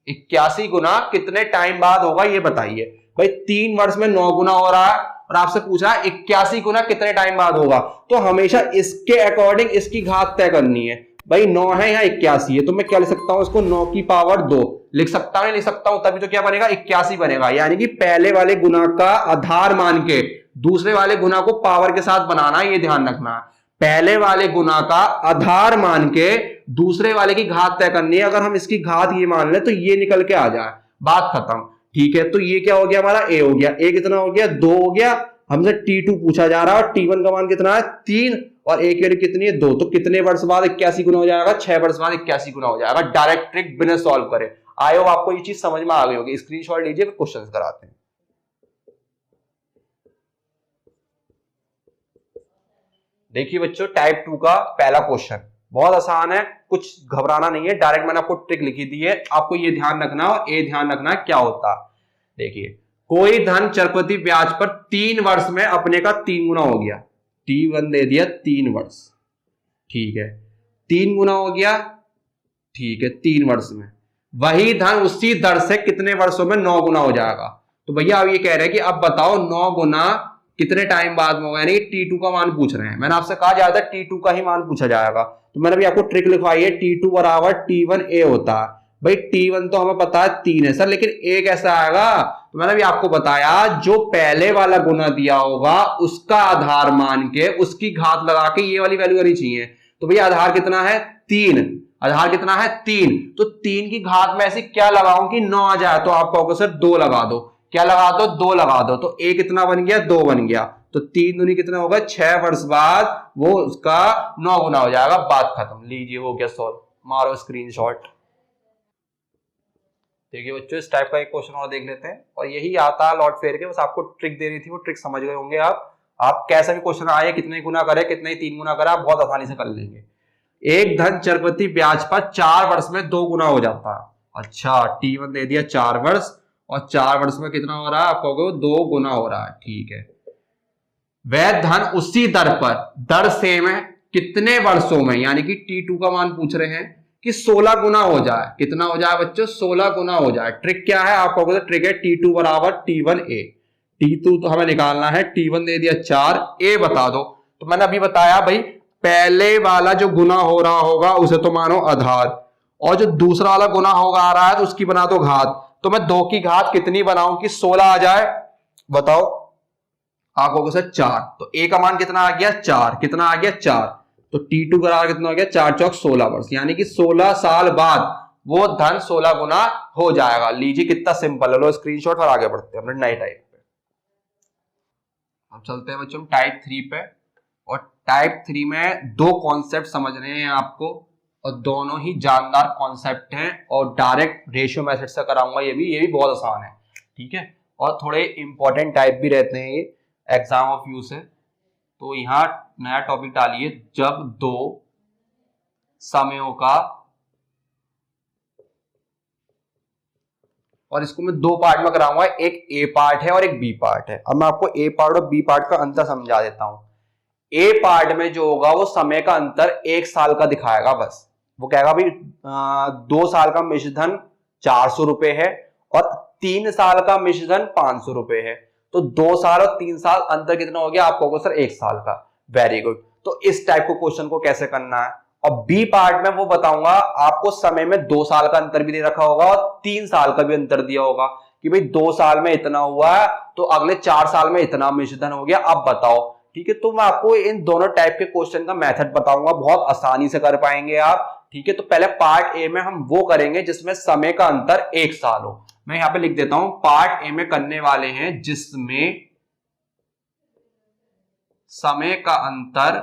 81 गुना कितने टाइम बाद होगा ये बताइए भाई। 3 वर्ष में 9 गुना हो रहा है और आपसे पूछा 81 गुना कितने टाइम बाद होगा, तो हमेशा इसके अकॉर्डिंग इसकी घात तय करनी है। भाई 9 है या 81 है, तो मैं क्या लिख सकता हूं, इसको 9 की पावर 2 लिख सकता हूं, नहीं लिख सकता हूं, तभी तो क्या बनेगा, 81 बनेगा। यानी कि पहले वाले गुना का आधार मान के दूसरे वाले गुना को पावर के साथ बनाना, ये ध्यान रखना है। पहले वाले गुना का आधार मान के दूसरे वाले की घात तय करनी है। अगर हम इसकी घात ये मान ले तो ये निकल के आ जाए, बात खत्म, ठीक है। तो ये क्या हो गया, हमारा a हो गया, a कितना हो गया, 2 हो गया। हमसे T2 पूछा जा रहा है और T1 का मान कितना है, 3, और a की वैल्यू कितनी है, 2। तो कितने वर्ष बाद 81 गुना हो जाएगा, 6 वर्ष बाद 81 गुना हो जाएगा। डायरेक्ट ट्रिक बिना सॉल्व करे। आई होप आपको ये चीज समझ में आ गई होगी। स्क्रीनशॉट लीजिए, क्वेश्चन कराते हैं। देखिए बच्चों, टाइप 2 का पहला क्वेश्चन, बहुत आसान है, कुछ घबराना नहीं है, डायरेक्ट मैंने आपको ट्रिक लिखी दी है, आपको ये ध्यान रखना और ये ध्यान रखना क्या होता है। देखिए, कोई धन चक्रवृद्धि ब्याज पर 3 वर्ष में अपने का 3 गुना हो गया, T1 दे दिया 3 वर्ष, ठीक है, 3 गुना हो गया, ठीक है, 3 वर्ष में। वही धन उसी दर से कितने वर्षों में 9 गुना हो जाएगा। तो भैया अब ये कह रहे हैं कि अब बताओ 9 गुना कितने टाइम बाद में होगा, यानी T2 का मान पूछ रहे हैं। मैंने आपसे कहा जाता है T2 का ही मान पूछा जाएगा, तो मैंने भी आपको ट्रिक लिखवाई है, T2 बराबर T1A होता है। भाई T1 तो हमें पता है 3 है सर, लेकिन A कैसा आएगा, तो मैंने भी आपको बताया जो पहले वाला गुना दिया होगा उसका आधार मान के उसकी घात लगा के ये वाली वैल्यू आनी चाहिए। तो भैया आधार कितना है 3, आधार कितना है 3, तो 3 की घात में ऐसी क्या लगाऊं कि 9 आ जाए, तो आप कहोगे सर 2 लगा दो, क्या लगा दो 2 लगा दो, तो A कितना बन गया 2 बन गया, तो 3 दूनी कितना होगा 6 वर्ष बाद वो उसका 9 गुना हो जाएगा, बात खत्म। लीजिए हो गया सॉल्व, मारो स्क्रीनशॉट। देखिए बच्चों, इस टाइप का एक क्वेश्चन और देख लेते हैं, और यही आता है लॉर्ड फेयर के, बस आपको ट्रिक दे रही थी, वो ट्रिक समझ गए होंगे आप कैसा भी क्वेश्चन आए, कितने गुना करे कितने 3 गुना करे, आप बहुत आसानी से कर लेंगे। एक धन चक्रवृद्धि ब्याज पर 4 वर्ष में 2 गुना हो जाता है। अच्छा, T1 दे दिया 4 वर्ष, और 4 वर्ष में कितना हो रहा है, आप कहोगे 2 गुना हो रहा है, ठीक है। वह धन उसी दर पर, दर सेम है, कितने वर्षों में, यानी कि T2 का मान पूछ रहे हैं कि 16 गुना हो जाए, कितना हो जाए बच्चों 16 गुना हो जाए। ट्रिक क्या है, आप कहोगे तो ट्रिक है T2 बराबर T1A, T2 तो हमें निकालना है, T1 दे दिया 4, A बता दो। तो मैंने अभी बताया भाई, पहले वाला जो गुना हो रहा होगा उसे तो मानो आधार, और जो दूसरा वाला गुना होगा आ रहा है तो उसकी बना दो घात। तो मैं 2 की घात कितनी बनाऊं कि 16 आ जाए, बताओ। आप कहोगे सर 4, तो A का मान कितना आ गया 4, कितना आ गया 4, तो T2 बराबर कितना हो गया 4 चौक 16 वर्ष, यानी कि 16 साल बाद वो धन 16 गुना हो जाएगा। लीजिए कितना सिंपल है, लो स्क्रीनशॉट और आगे बढ़ते हैं अपने नए टाइप पे। अब चलते हैं बच्चों टाइप 3 पे, और टाइप 3 में 2 कॉन्सेप्ट समझने हैं आपको, और दोनों ही जानदार कॉन्सेप्ट हैं, और डायरेक्ट रेशियो मेथड से कराऊंगा, ये भी बहुत आसान है, ठीक है, और थोड़े इंपॉर्टेंट टाइप भी रहते हैं ये एग्जाम ऑफ यू से। तो यहां नया टॉपिक डालिए, जब 2 समयों का, और इसको मैं 2 पार्ट में कराऊंगा, एक ए पार्ट है और एक बी पार्ट है। अब मैं आपको ए पार्ट और बी पार्ट का अंतर समझा देता हूं। ए पार्ट में जो होगा वो समय का अंतर 1 साल का दिखाएगा, बस वो कहेगा भाई 2 साल का मिश्रधन 400 रुपए है और 3 साल का मिश्रधन 500 रुपए है, तो 2 साल और 3 साल अंतर कितना हो गया, आप कहोगे सर 1 साल का। Very good. तो इस टाइप को क्वेश्चन को कैसे करना है, और बी पार्ट में वो बताऊंगा आपको, समय में 2 साल का अंतर भी दे रखा होगा और 3 साल का भी अंतर दिया होगा कि भाई 2 साल में इतना हुआ है तो अगले 4 साल में इतना मिश्रधन हो गया, अब बताओ, ठीक है। तो मैं आपको इन दोनों टाइप के क्वेश्चन का मेथड बताऊंगा, बहुत आसानी से कर पाएंगे आप, ठीक है। तो पहले पार्ट ए में हम वो करेंगे जिसमें समय का अंतर 1 साल हो। मैं यहां पे लिख देता हूं, पार्ट ए में करने वाले हैं जिसमें समय का अंतर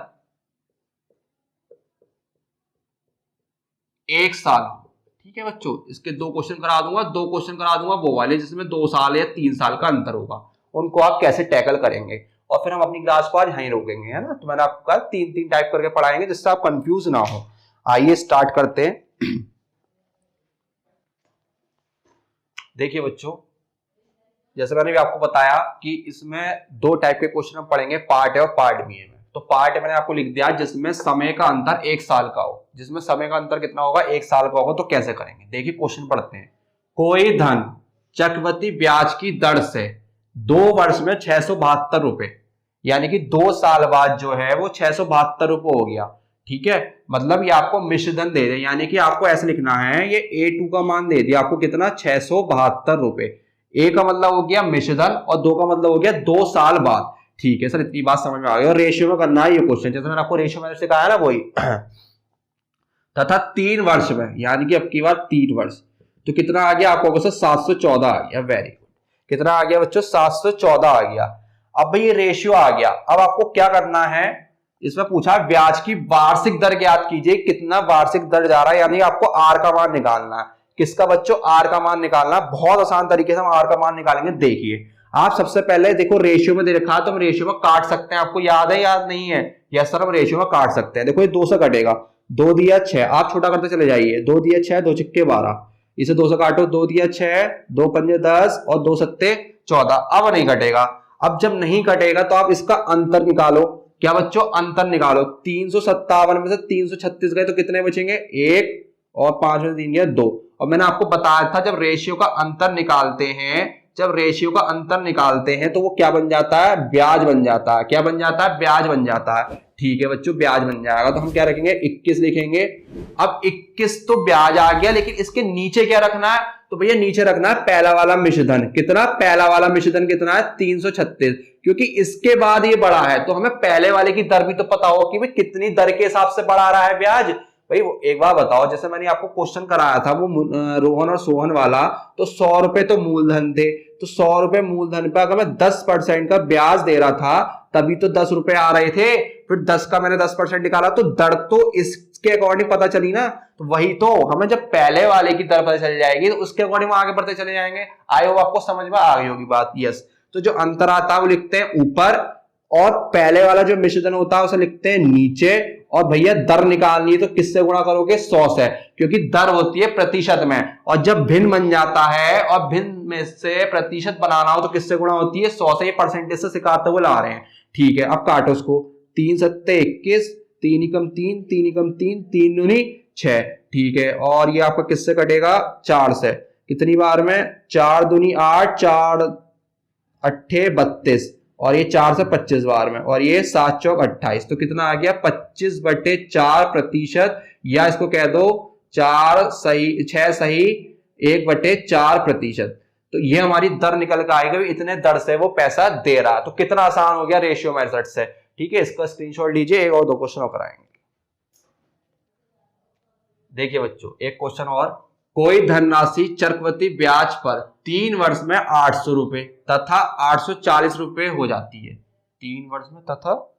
1 साल हो, ठीक है बच्चों। इसके 2 क्वेश्चन करा दूंगा, 2 क्वेश्चन करा दूंगा वो वाले जिसमें 2 साल या 3 साल का अंतर होगा, उनको आप कैसे टैकल करेंगे, और फिर हम अपनी क्लास को आज यहीं रोकेंगे, है ना। तो मैंने आपको कहा 3 टाइप करके पढ़ाएंगे जिससे आप कंफ्यूज ना हो। आइए स्टार्ट करते हैं। देखिए बच्चों, जैसे मैंने भी आपको बताया कि इसमें 2 टाइप के क्वेश्चन हम पढ़ेंगे, पार्ट ए और पार्ट बी में। तो पार्ट ए मैंने आपको लिख दिया जिसमें समय का अंतर 1 साल का हो, जिसमें समय का अंतर कितना होगा 1 साल का होगा। तो कैसे करेंगे, देखिए क्वेश्चन पढ़ते हैं। कोई धन चक्रवृद्धि ब्याज की दर से 2 वर्ष में 672 रुपए, यानी कि 2 साल बाद जो है वो 672 रुपए हो गया, ठीक है। मतलब ये आपको मिश्रधन दे दे, यानी कि आपको ऐसे लिखना है, ये A2 का मान दे दिया आपको कितना 672 रुपए। ए का मतलब हो गया मिश्रधन और 2 का मतलब हो गया 2 साल बाद, ठीक है सर, इतनी बात समझ में आ गई। और रेशियो में करना है ये क्वेश्चन, जैसे मैंने आपको रेशियो में सिखाया ना वही। तथा 3 वर्ष में, यानी कि अब की बार 3 वर्ष, तो कितना आ गया आपको 714 आ गया। Very good. कितना आ गया बच्चों 714 आ गया। अब भाई ये रेशियो आ गया। अब आपको क्या करना है, इसमें पूछा ब्याज की वार्षिक दर ज्ञात कीजिए, कितना वार्षिक दर जा रहा है, यानी आपको आर का मान निकालना है। किसका बच्चों, आर का मान निकालना। बहुत आसान तरीके से हम आर का मान निकालेंगे। देखिए आप सबसे पहले देखो रेशियो में दे रखा है तो हम रेशियो में काट सकते हैं, आपको याद है याद नहीं है, यस सर हम रेशियो में काट सकते हैं। देखो ये 2 से कटेगा 2 दिया 6, आप छोटा करते चले जाइए, 2 दिया 6, 2 छिक्के 12, इसे 2 से काटो, 2 दिया 6, 2 पंजे 10 और 2 सत्ते 14। अब नहीं कटेगा। अब जब नहीं कटेगा तो आप इसका अंतर निकालो। क्या बच्चों, अंतर निकालो। 357 में से 336 गए तो कितने बचेंगे, 1 और 5 में 3 गया 2। और मैंने आपको बताया था जब रेशियो का अंतर निकालते हैं, जब रेशियो का अंतर निकालते हैं तो वो क्या बन जाता है, ब्याज बन जाता है। क्या बन जाता है, ब्याज बन जाता है। ठीक है बच्चों, ब्याज बन जाएगा। तो हम क्या रखेंगे, 21 लिखेंगे। अब 21 तो ब्याज आ गया, लेकिन इसके नीचे क्या रखना है, तो भैया नीचे रखना है पहला वाला मिश्रधन। कितना, पहला वाला मिश्रधन कितना है, 336। क्योंकि इसके बाद ये बढ़ा है तो हमें पहले वाले की दर भी तो पता हो कि भाई कितनी दर के हिसाब से बढ़ा रहा है ब्याज। भाई एक बार बताओ, जैसे मैंने आपको क्वेश्चन कराया था वो रोहन और सोहन वाला, तो 100 रुपए तो मूलधन थे, तो 100 रुपए मूलधन पे अगर मैं 10% का ब्याज दे रहा था तभी तो 10 रुपए आ रहे थे। फिर 10 का मैंने 10% निकाला तो दर तो इसके अकॉर्डिंग पता चली ना। तो वही तो, हमें जब पहले वाले की दर पता चल जाएगी तो उसके अकॉर्डिंग आगे बढ़ते चले जाएंगे। आई होप आपको समझ में आ गई होगी बात। यस, तो जो अंतर आता है वो लिखते हैं ऊपर, और पहले वाला जो मिश्रधन होता है उसे लिखते हैं नीचे। और भैया दर निकालनी है तो किससे गुणा करोगे, 100 से, क्योंकि दर होती है प्रतिशत में। और जब भिन्न बन जाता है और भिन्न में से प्रतिशत बनाना हो तो किससे गुणा होती है, 100 से। ये परसेंटेज से सिखाते हुए ला रहे हैं। ठीक है, अब काटो उसको। 3 सत्ते 21, 3 एकम 3, 3 एकम 3, 3 दूनी 6। ठीक है, और ये आपका किससे कटेगा, 4 से। कितनी बार में, 4 दूनी 8, 4 अट्ठे 32, और ये 4 से 25 बार में, और ये 7 चौक 28। तो कितना आ गया, 25/4%, या इसको कह दो 4 सही 6 सही 1/4%। तो ये हमारी दर निकल के आएगी, इतने दर से वो पैसा दे रहा। तो कितना आसान हो गया रेशियो मेथड से। ठीक है, इसका स्क्रीनशॉट लीजिए, एक और 2 क्वेश्चन और कराएंगे। देखिए बच्चों, एक क्वेश्चन और। कोई धनराशि चक्रवृद्धि ब्याज पर 3 वर्ष में 800 रुपए तथा 840 रुपए हो जाती है। 3 वर्ष में तथा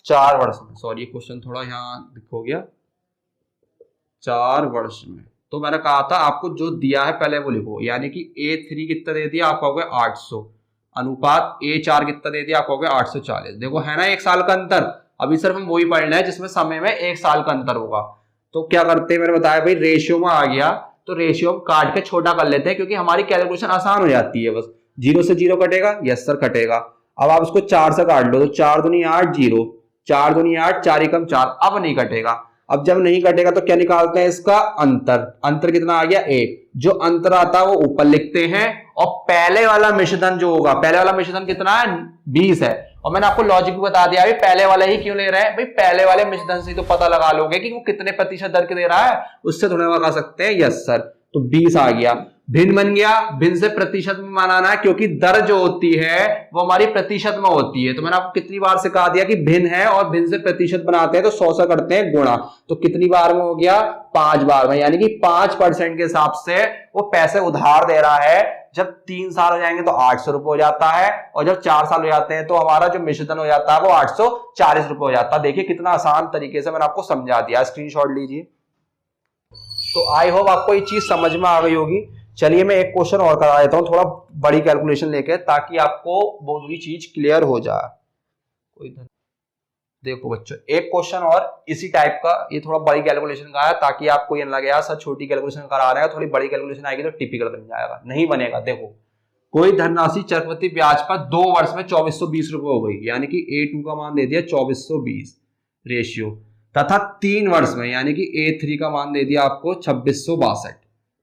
4 वर्ष में, सॉरी क्वेश्चन थोड़ा यहाँ हो गया, 4 वर्ष में। तो मैंने कहा था आपको जो दिया है पहले वो लिखो, यानी कि A3 कितना दे दिया, आप कहोगे 800, अनुपात A4 कितना दे दिया, आप कहोगे 840। देखो है ना 1 साल का अंतर। अभी सिर्फ हम वही पढ़ना है जिसमें समय में 1 साल का अंतर होगा। तो क्या करते हैं, मैंने बताया भाई रेशियो में आ गया तो रेशियो काट के छोटा कर लेते हैं, क्योंकि हमारी कैलकुलेशन आसान हो जाती है। बस 0 से 0 कटेगा, यस सर कटेगा। अब आप इसको 4 से काट लो तो 4 दूनी 8, 0, 4 दूनी 8, 4 एकम 4। अब नहीं कटेगा। अब जब नहीं कटेगा तो क्या निकालते हैं, इसका अंतर। अंतर कितना आ गया, 1। जो अंतर आता है वो ऊपर लिखते हैं, और पहले वाला मिश्रधन जो होगा, पहले वाला मिश्रधन कितना है, 20 है। और मैंने आपको लॉजिक भी बता दिया, पहले वाला ही क्यों ले रहे हैं भाई, पहले वाले मिश्रधन से तो पता लगा लोगे कि वो कितने प्रतिशत दर के दे रहा है, उससे थोड़ा लगा सकते हैं। यस सर, तो 20 आ गया। भिन्न बन गया, भिन्न से प्रतिशत में बनाना है, क्योंकि दर जो होती है वो हमारी प्रतिशत में होती है। तो मैंने आपको कितनी बार सिखा दिया कि भिन्न है और भिन्न से प्रतिशत बनाते हैं तो 100 से करते हैं गुणा। तो कितनी बार में हो गया, 5 बार में, यानी कि 5% के हिसाब से वो पैसे उधार दे रहा है। जब 3 साल हो जाएंगे तो 800 रुपए हो जाता है, और जब 4 साल हो जाते हैं तो हमारा जो मिश्रधन हो जाता है वो 840 रुपए हो जाता है। देखिए कितना आसान तरीके से मैंने आपको समझा दिया। स्क्रीनशॉट लीजिए। तो आई होप आपको ये चीज समझ में आ गई होगी। चलिए मैं एक क्वेश्चन और करा देता हूं, थोड़ा बड़ी कैलकुलेशन लेके, ताकि आपको बहुत बड़ी चीज क्लियर हो जाए। कोई देखो बच्चों, एक क्वेश्चन और इसी टाइप का, ये थोड़ा बड़ी कैलकुलेशन का है, ताकि आपको ये लगे यार सर छोटी कैलकुलेशन करा रहे हैं, थोड़ी बड़ी कैलकुलेशन आएगी तो टिपिकल बन जाएगा। नहीं बनेगा। देखो, कोई धनराशि चक्रवृद्धि ब्याज पर 2 वर्ष में 2420 रुपए हो गई, यानी कि A2 का मान दे दिया 2420 रेशियो, तथा 3 वर्ष में यानी कि A3 का मान दे दिया आपको 2662।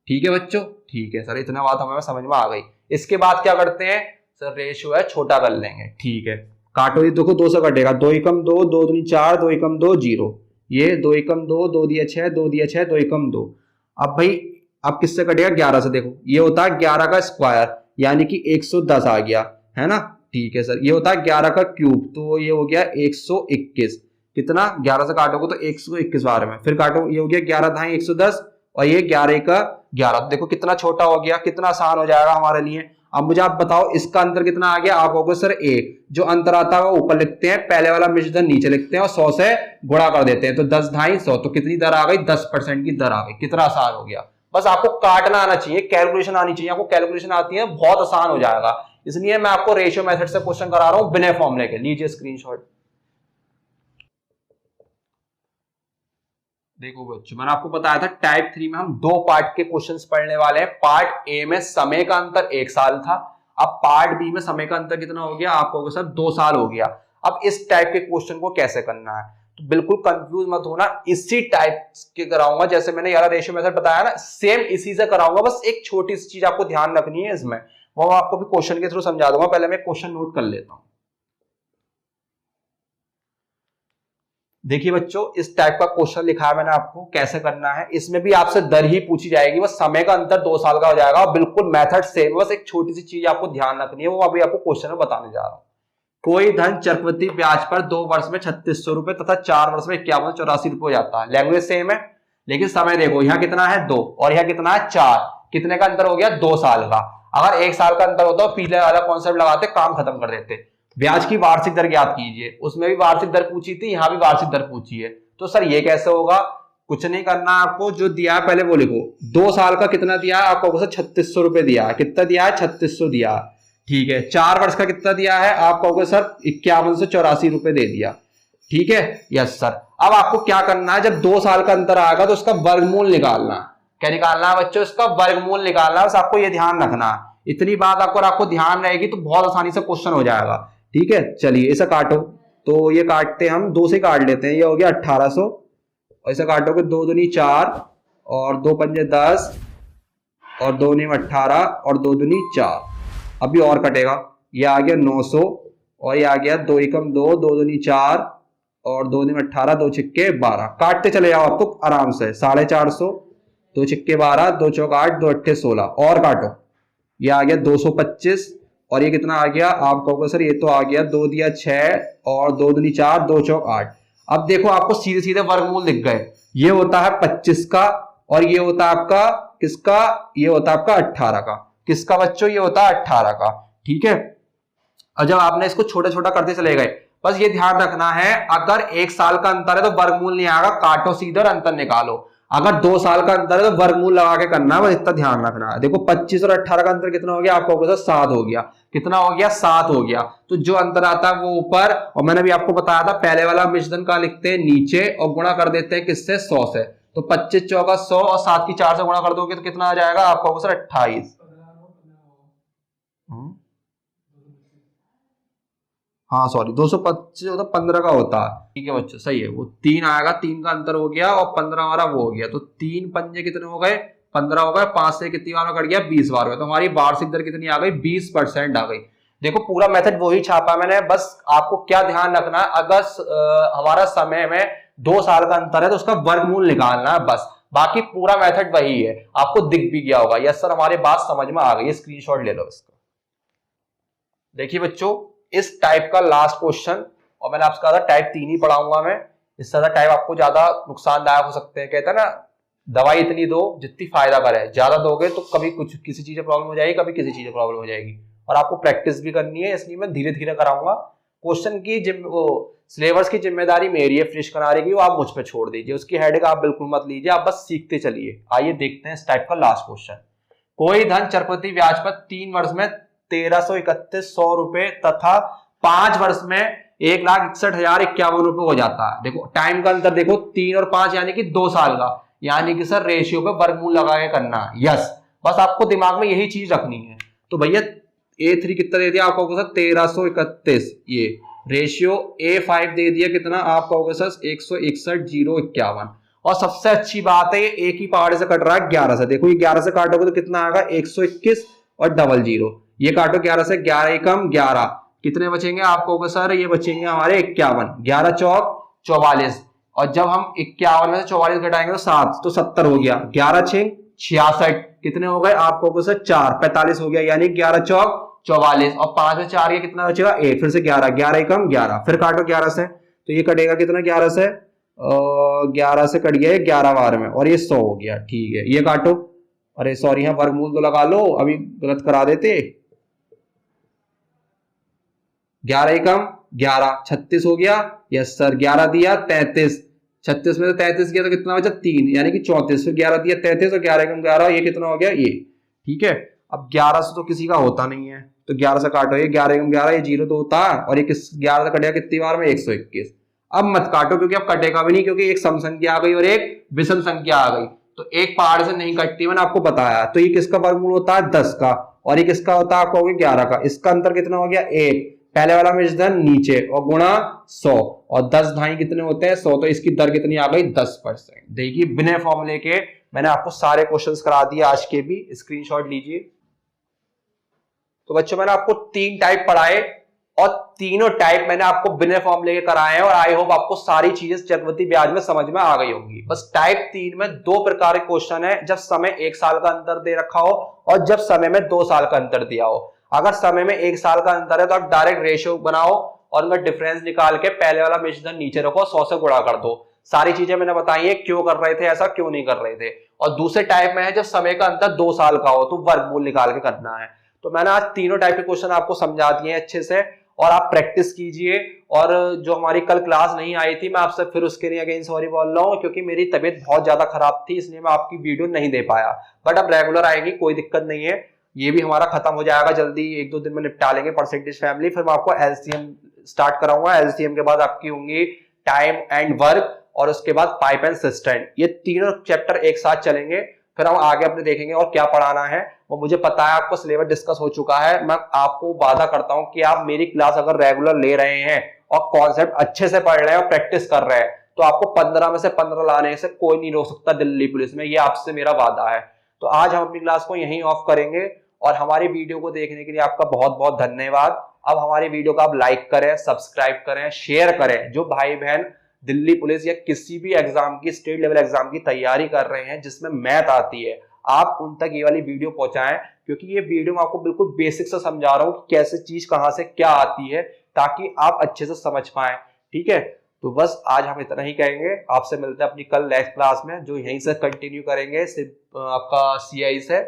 ठीक है बच्चों, ठीक है सर, इतना बात हमें समझ में आ गई। इसके बाद क्या करते हैं सर, रेशियो है छोटा कर लेंगे। ठीक है, काटो, ये देखो 2 से कटेगा, 2 एकम 2, 2 दूनी 4, 2 एकम 2, 0, ये 2 एकम 2, 2 दिया 6, 2 दिया 6, 2 एकम 2। अब भाई अब किससे कटेगा, 11 से। देखो ये होता है 11 का स्क्वायर, यानी कि 110 आ गया, है ना। ठीक है सर, ये होता है 11 का क्यूब, तो ये हो गया 121। कितना, 11 से काटोगे तो 121 बार में, फिर काटो, ये हो गया 11 धाई 110, और ये 11 का 11। देखो कितना छोटा हो गया, कितना आसान हो जाएगा हमारे लिए। अब मुझे आप बताओ इसका अंतर कितना आ गया, आप कहोगे सर 1। जो अंतर आता है वो ऊपर लिखते हैं, पहले वाला मिश्रधन नीचे लिखते हैं, और 100 से गुणा कर देते हैं। तो 10 धाई 100, तो कितनी दर आ गई, 10% की दर आ गई। कितना आसान हो गया। बस आपको काटना आना चाहिए, कैलकुलेशन आनी चाहिए। आपको कैलकुलेशन आती है बहुत आसान हो जाएगा। इसलिए मैं आपको रेशियो मेथड से क्वेश्चन करा रहा हूं बिना फॉर्मूले के। लीजिए स्क्रीनशॉट। देखो बच्चों, मैंने आपको बताया था टाइप 3 में हम दो पार्ट के क्वेश्चंस पढ़ने वाले हैं। पार्ट ए में समय का अंतर 1 साल था, अब पार्ट बी में समय का अंतर कितना हो गया, आप कहोगे सर 2 साल हो गया। अब इस टाइप के क्वेश्चन को कैसे करना है, तो बिल्कुल कंफ्यूज मत होना, इसी टाइप के कराऊंगा जैसे मैंने यार रेशियो मेथड बताया ना, सेम इसी से कराऊंगा। बस एक छोटी सी चीज आपको ध्यान रखनी है इसमें, वो आपको भी क्वेश्चन के थ्रू समझा दूंगा। पहले मैं क्वेश्चन नोट कर लेता हूं। देखिए बच्चों, इस टाइप का क्वेश्चन लिखा है मैंने आपको, कैसे करना है। इसमें भी आपसे दर ही पूछी जाएगी, बस समय का अंतर 2 साल का हो जाएगा और बिल्कुल मेथड सेम। बस एक छोटी सी चीज आपको ध्यान रखनी है, वो अभी आपको क्वेश्चन में बताने जा रहा हूं। कोई धन चक्रवृद्धि ब्याज पर 2 वर्ष में 3600 रुपए तथा 4 वर्ष में 5184 रुपए हो जाता है। लैंग्वेज सेम है, लेकिन समय देखो, यहाँ कितना है 2 और यहाँ कितना है 4, कितने का अंतर हो गया 2 साल का। अगर 1 साल का अंतर होता तो पीले वाला कॉन्सेप्ट लगाते, काम खत्म कर देते। ब्याज की वार्षिक दर ज्ञात कीजिए, उसमें भी वार्षिक दर पूछी थी, यहाँ भी वार्षिक दर पूछी है। तो सर ये कैसे होगा, कुछ नहीं करना आपको, जो दिया है पहले वो लिखो। 2 साल का कितना दिया है आपको, 3600 रुपए दिया है। कितना दिया है, 3600 दिया है, ठीक है। 4 वर्ष का कितना दिया है, आप कहोगे सर 5184 रुपए दे दिया, ठीक है, यस सर। अब आपको क्या करना है, जब 2 साल का अंतर आएगा तो उसका वर्गमूल निकालना। क्या निकालना है बच्चों, इसका वर्गमूल निकालना। बस आपको ये ध्यान रखना, इतनी बात आपको ध्यान रहेगी तो बहुत आसानी से क्वेश्चन हो जाएगा, ठीक है। चलिए इसे काटो, तो ये काटते हम 2 से काट लेते हैं, ये हो गया 1800, और इसे काटोगे 2 दूनी 4 और 2 पंजे 10 और 2 नीम 18 और 2 दूनी 4। अभी और कटेगा, ये आ गया 900 और ये आ गया 2 एकम 2, 2 दूनी 4 और 2 नीम 18, 2 छिक्के 12। काटते चले जाओ आपको आराम से, 450, 2 छिक्के 12, 2 चौक 8, 2 अट्ठे 16 और काटो, ये आ गया 225 और ये कितना आ गया, आप कहोगे सर ये तो आ गया 2 दिया 6 और 2 दूनी 4, 2 चौक 8। अब देखो आपको सीधे सीधे वर्गमूल दिख गए, ये होता है 25 का और ये होता है आपका किसका, ये होता है आपका 18 का। किसका बच्चों, ये होता है 18 का, ठीक है। और जब आपने इसको छोटा छोटा करते चले गए, बस ये ध्यान रखना है, अगर 1 साल का अंतर है तो वर्गमूल नहीं आएगा, काटो सीधे और अंतर निकालो। अगर 2 साल का अंतर है तो वर्गमूल लगा के करना है, बस इतना ध्यान रखना है। देखो 25 और 18 का अंतर कितना हो गया, आपको होगा 7 हो गया। कितना हो गया, 7 हो गया। तो जो अंतर आता है वो ऊपर, और मैंने भी आपको बताया था पहले वाला मिश्रण का लिखते हैं नीचे और गुणा कर देते हैं किससे, 100 से। तो 25 चौका 100 और 7 की 4 से गुणा कर दोगे तो कितना आ जाएगा, आपको होगा सर 28। हाँ सॉरी, 225 होता 15 का होता है, ठीक है बच्चों, सही है। वो 3 आएगा, 3 का अंतर हो गया और 15 हमारा वो हो गया। तो 3 पंजे कितने हो गए, 15 हो गए। 5 से कितनी बार में कट गया, 20 बार में। तो हमारी वार्षिक दर कितनी आ गई, 20% आ गई। देखो पूरा मेथड वही छापा मैंने, बस आपको क्या ध्यान रखना है, अगर हमारा समय में 2 साल का अंतर है तो उसका वर्गमूल निकालना है बस, बाकी पूरा मेथड वही है। आपको दिख भी गया होगा, यस सर हमारी बात समझ में आ गई, स्क्रीनशॉट ले लो इसका। देखिए बच्चों, इस टाइप का लास्ट क्वेश्चन, और मैंने आपसे कहा था टाइप 3 ही पढ़ाऊंगा मैं, इससे ज्यादा टाइप आपको ज्यादा नुकसानदायक हो सकते हैं। कहते हैं ना, दवाई इतनी दो जितनी फायदा करे, ज्यादा दोगे तो कभी कुछ किसी चीज में प्रॉब्लम हो जाएगी, कभी किसी चीज में प्रॉब्लम हो जाएगी। और आपको प्रैक्टिस भी करनी है, इसलिए मैं धीरे धीरे कराऊंगा। क्वेश्चन की सिलेबस की जिम्मेदारी मेरी है फिनिश कराने की, वो आप मुझ पर छोड़ दीजिए, उसकी हेडेक आप बिल्कुल मत लीजिए, आप बस सीखते चलिए। आइए देखते हैं इस टाइप का लास्ट क्वेश्चन। कोई धन चक्रवृद्धि ब्याज पर 3 वर्ष में 1331 रुपए तथा 5 वर्ष में 1,61,051 रुपए हो जाता है। देखो टाइम का अंतर देखो, 3 और 5 यानी कि 2 साल का, यानी कि सर रेशियो पे वर्गमूल लगा के करना है। यस, बस आपको दिमाग में यही चीज रखनी है। तो भैया A3 कितना दे दिया, आप कहोगे सर 1331, ये रेशियो A5 दे दिया कितना, आप कहोगे सर 161,051। और सबसे अच्छी बात है, ये एक ही पहाड़ से कट रहा है 11 से। देखो ये 11 से काटोगे तो कितना आएगा, 121 और 00। ये काटो 11 से, 11 एकम 11, कितने बचेंगे, आप कहोगे सर ये बचेंगे हमारे 51। 11 चौक 44, और जब हम 51 में से 44 घटाएंगे तो 7, तो 70 हो गया। 11 6 66, कितने हो गए, आप कहोगे सर 4, 45 हो गया, यानी 11 चौक 44 और 5 में 4 कितना बचेगा 1, फिर से 11, 11 एकम 11, फिर काटो 11 से, तो ये कटेगा कितना 11 से, 11 से कट गया 11 बार में, और ये 100 हो गया, ठीक है। ये काटो, अरे सॉरी यहाँ वर्गमूल तो लगा लो, अभी गलत करा देते। 11 एकम 11, 36 हो गया, यस सर। 11 दिया 33, 36 में तो 33 किया तो कितना बचा 3, यानी कि 34। फिर 11 दिया 33 और 11 एकम 11, ये कितना हो गया ये, ठीक है। अब 11 से तो किसी का होता नहीं है, तो 11 से काटो, ये 11 एकम 11, ये 0 तो होता है, और ये 11 से कटेगा कितनी बार में 121। अब मत काटो क्योंकि अब कटेगा भी नहीं, क्योंकि एक सम संख्या आ गई और एक विषम संख्या आ गई, तो एक पहाड़ से नहीं कटती, मैंने आपको बताया। तो ये किसका वर्गमूल होता है 10 का, और ये किसका होता है आपको 11 का। इसका अंतर कितना हो गया 1, पहले वाला में दर नीचे और गुणा 100, और 10 ढाई कितने होते हैं 100, तो इसकी दर कितनी आ गई 10%। देखिए बिना फॉर्मूले के मैंने आपको सारे क्वेश्चंस करा दिए आज के भी, स्क्रीनशॉट लीजिए। तो बच्चों मैंने आपको 3 टाइप पढ़ाए और तीनों टाइप मैंने आपको बिना फॉर्मूले के कराए हैं, और आई होप आपको सारी चीजें चक्रवृद्धि ब्याज में समझ में आ गई होंगी। बस टाइप 3 में 2 प्रकार के क्वेश्चन है, जब समय 1 साल का अंतर दे रखा हो और जब समय में 2 साल का अंतर दिया हो। अगर समय में 1 साल का अंतर है तो आप डायरेक्ट रेशियो बनाओ और उनका डिफरेंस निकाल के पहले वाला मेजर नीचे रखो, 100 से गुणा कर दो। सारी चीजें मैंने बताई है क्यों कर रहे थे ऐसा, क्यों नहीं कर रहे थे। और दूसरे टाइप में है जब समय का अंतर 2 साल का हो तो वर्गमूल निकाल के करना है। तो मैंने आज तीनों टाइप के क्वेश्चन आपको समझा दिए हैं अच्छे से, और आप प्रैक्टिस कीजिए। और जो हमारी कल क्लास नहीं आई थी, मैं आपसे फिर उसके लिए अगेन सॉरी बोल रहा हूँ, क्योंकि मेरी तबीयत बहुत ज्यादा खराब थी, इसलिए मैं आपकी वीडियो नहीं दे पाया। बट अब रेगुलर आएगी, कोई दिक्कत नहीं है। ये भी हमारा खत्म हो जाएगा जल्दी, 1-2 दिन में निपटा लेंगे परसेंटेज फैमिली। फिर मैं आपको एलसीएम स्टार्ट कराऊंगा। एलसीएम के बाद आपकी होंगी टाइम एंड वर्क, और उसके बाद पाइप एंड सिस्टम। ये तीनों चैप्टर एक साथ चलेंगे, फिर हम आगे अपने देखेंगे और क्या पढ़ाना है। वो मुझे पता है आपको सिलेबस डिस्कस हो चुका है। मैं आपको वादा करता हूं कि आप मेरी क्लास अगर रेगुलर ले रहे हैं और कॉन्सेप्ट अच्छे से पढ़ रहे हैं और प्रैक्टिस कर रहे हैं, तो आपको 15 में से 15 लाने से कोई नहीं रोक सकता दिल्ली पुलिस में, ये आपसे मेरा वादा है। तो आज हम अपनी क्लास को यहीं ऑफ करेंगे, और हमारी वीडियो को देखने के लिए आपका बहुत बहुत धन्यवाद। अब हमारी वीडियो को आप लाइक करें, सब्सक्राइब करें, शेयर करें। जो भाई बहन दिल्ली पुलिस या किसी भी एग्जाम की, स्टेट लेवल एग्जाम की तैयारी कर रहे हैं जिसमें मैथ आती है, आप उन तक ये वाली वीडियो पहुंचाएं, क्योंकि ये वीडियो मैं आपको बिल्कुल बेसिक से समझा रहा हूं कि कैसे चीज कहां से क्या आती है, ताकि आप अच्छे से समझ पाएं। ठीक है, तो बस आज हम इतना ही कहेंगे। आपसे मिलते हैं अपनी कल नेक्स्ट क्लास में, जो यहीं से कंटिन्यू करेंगे सिर्फ आपका CI से।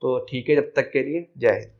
तो ठीक है, जब तक के लिए जय हिंद।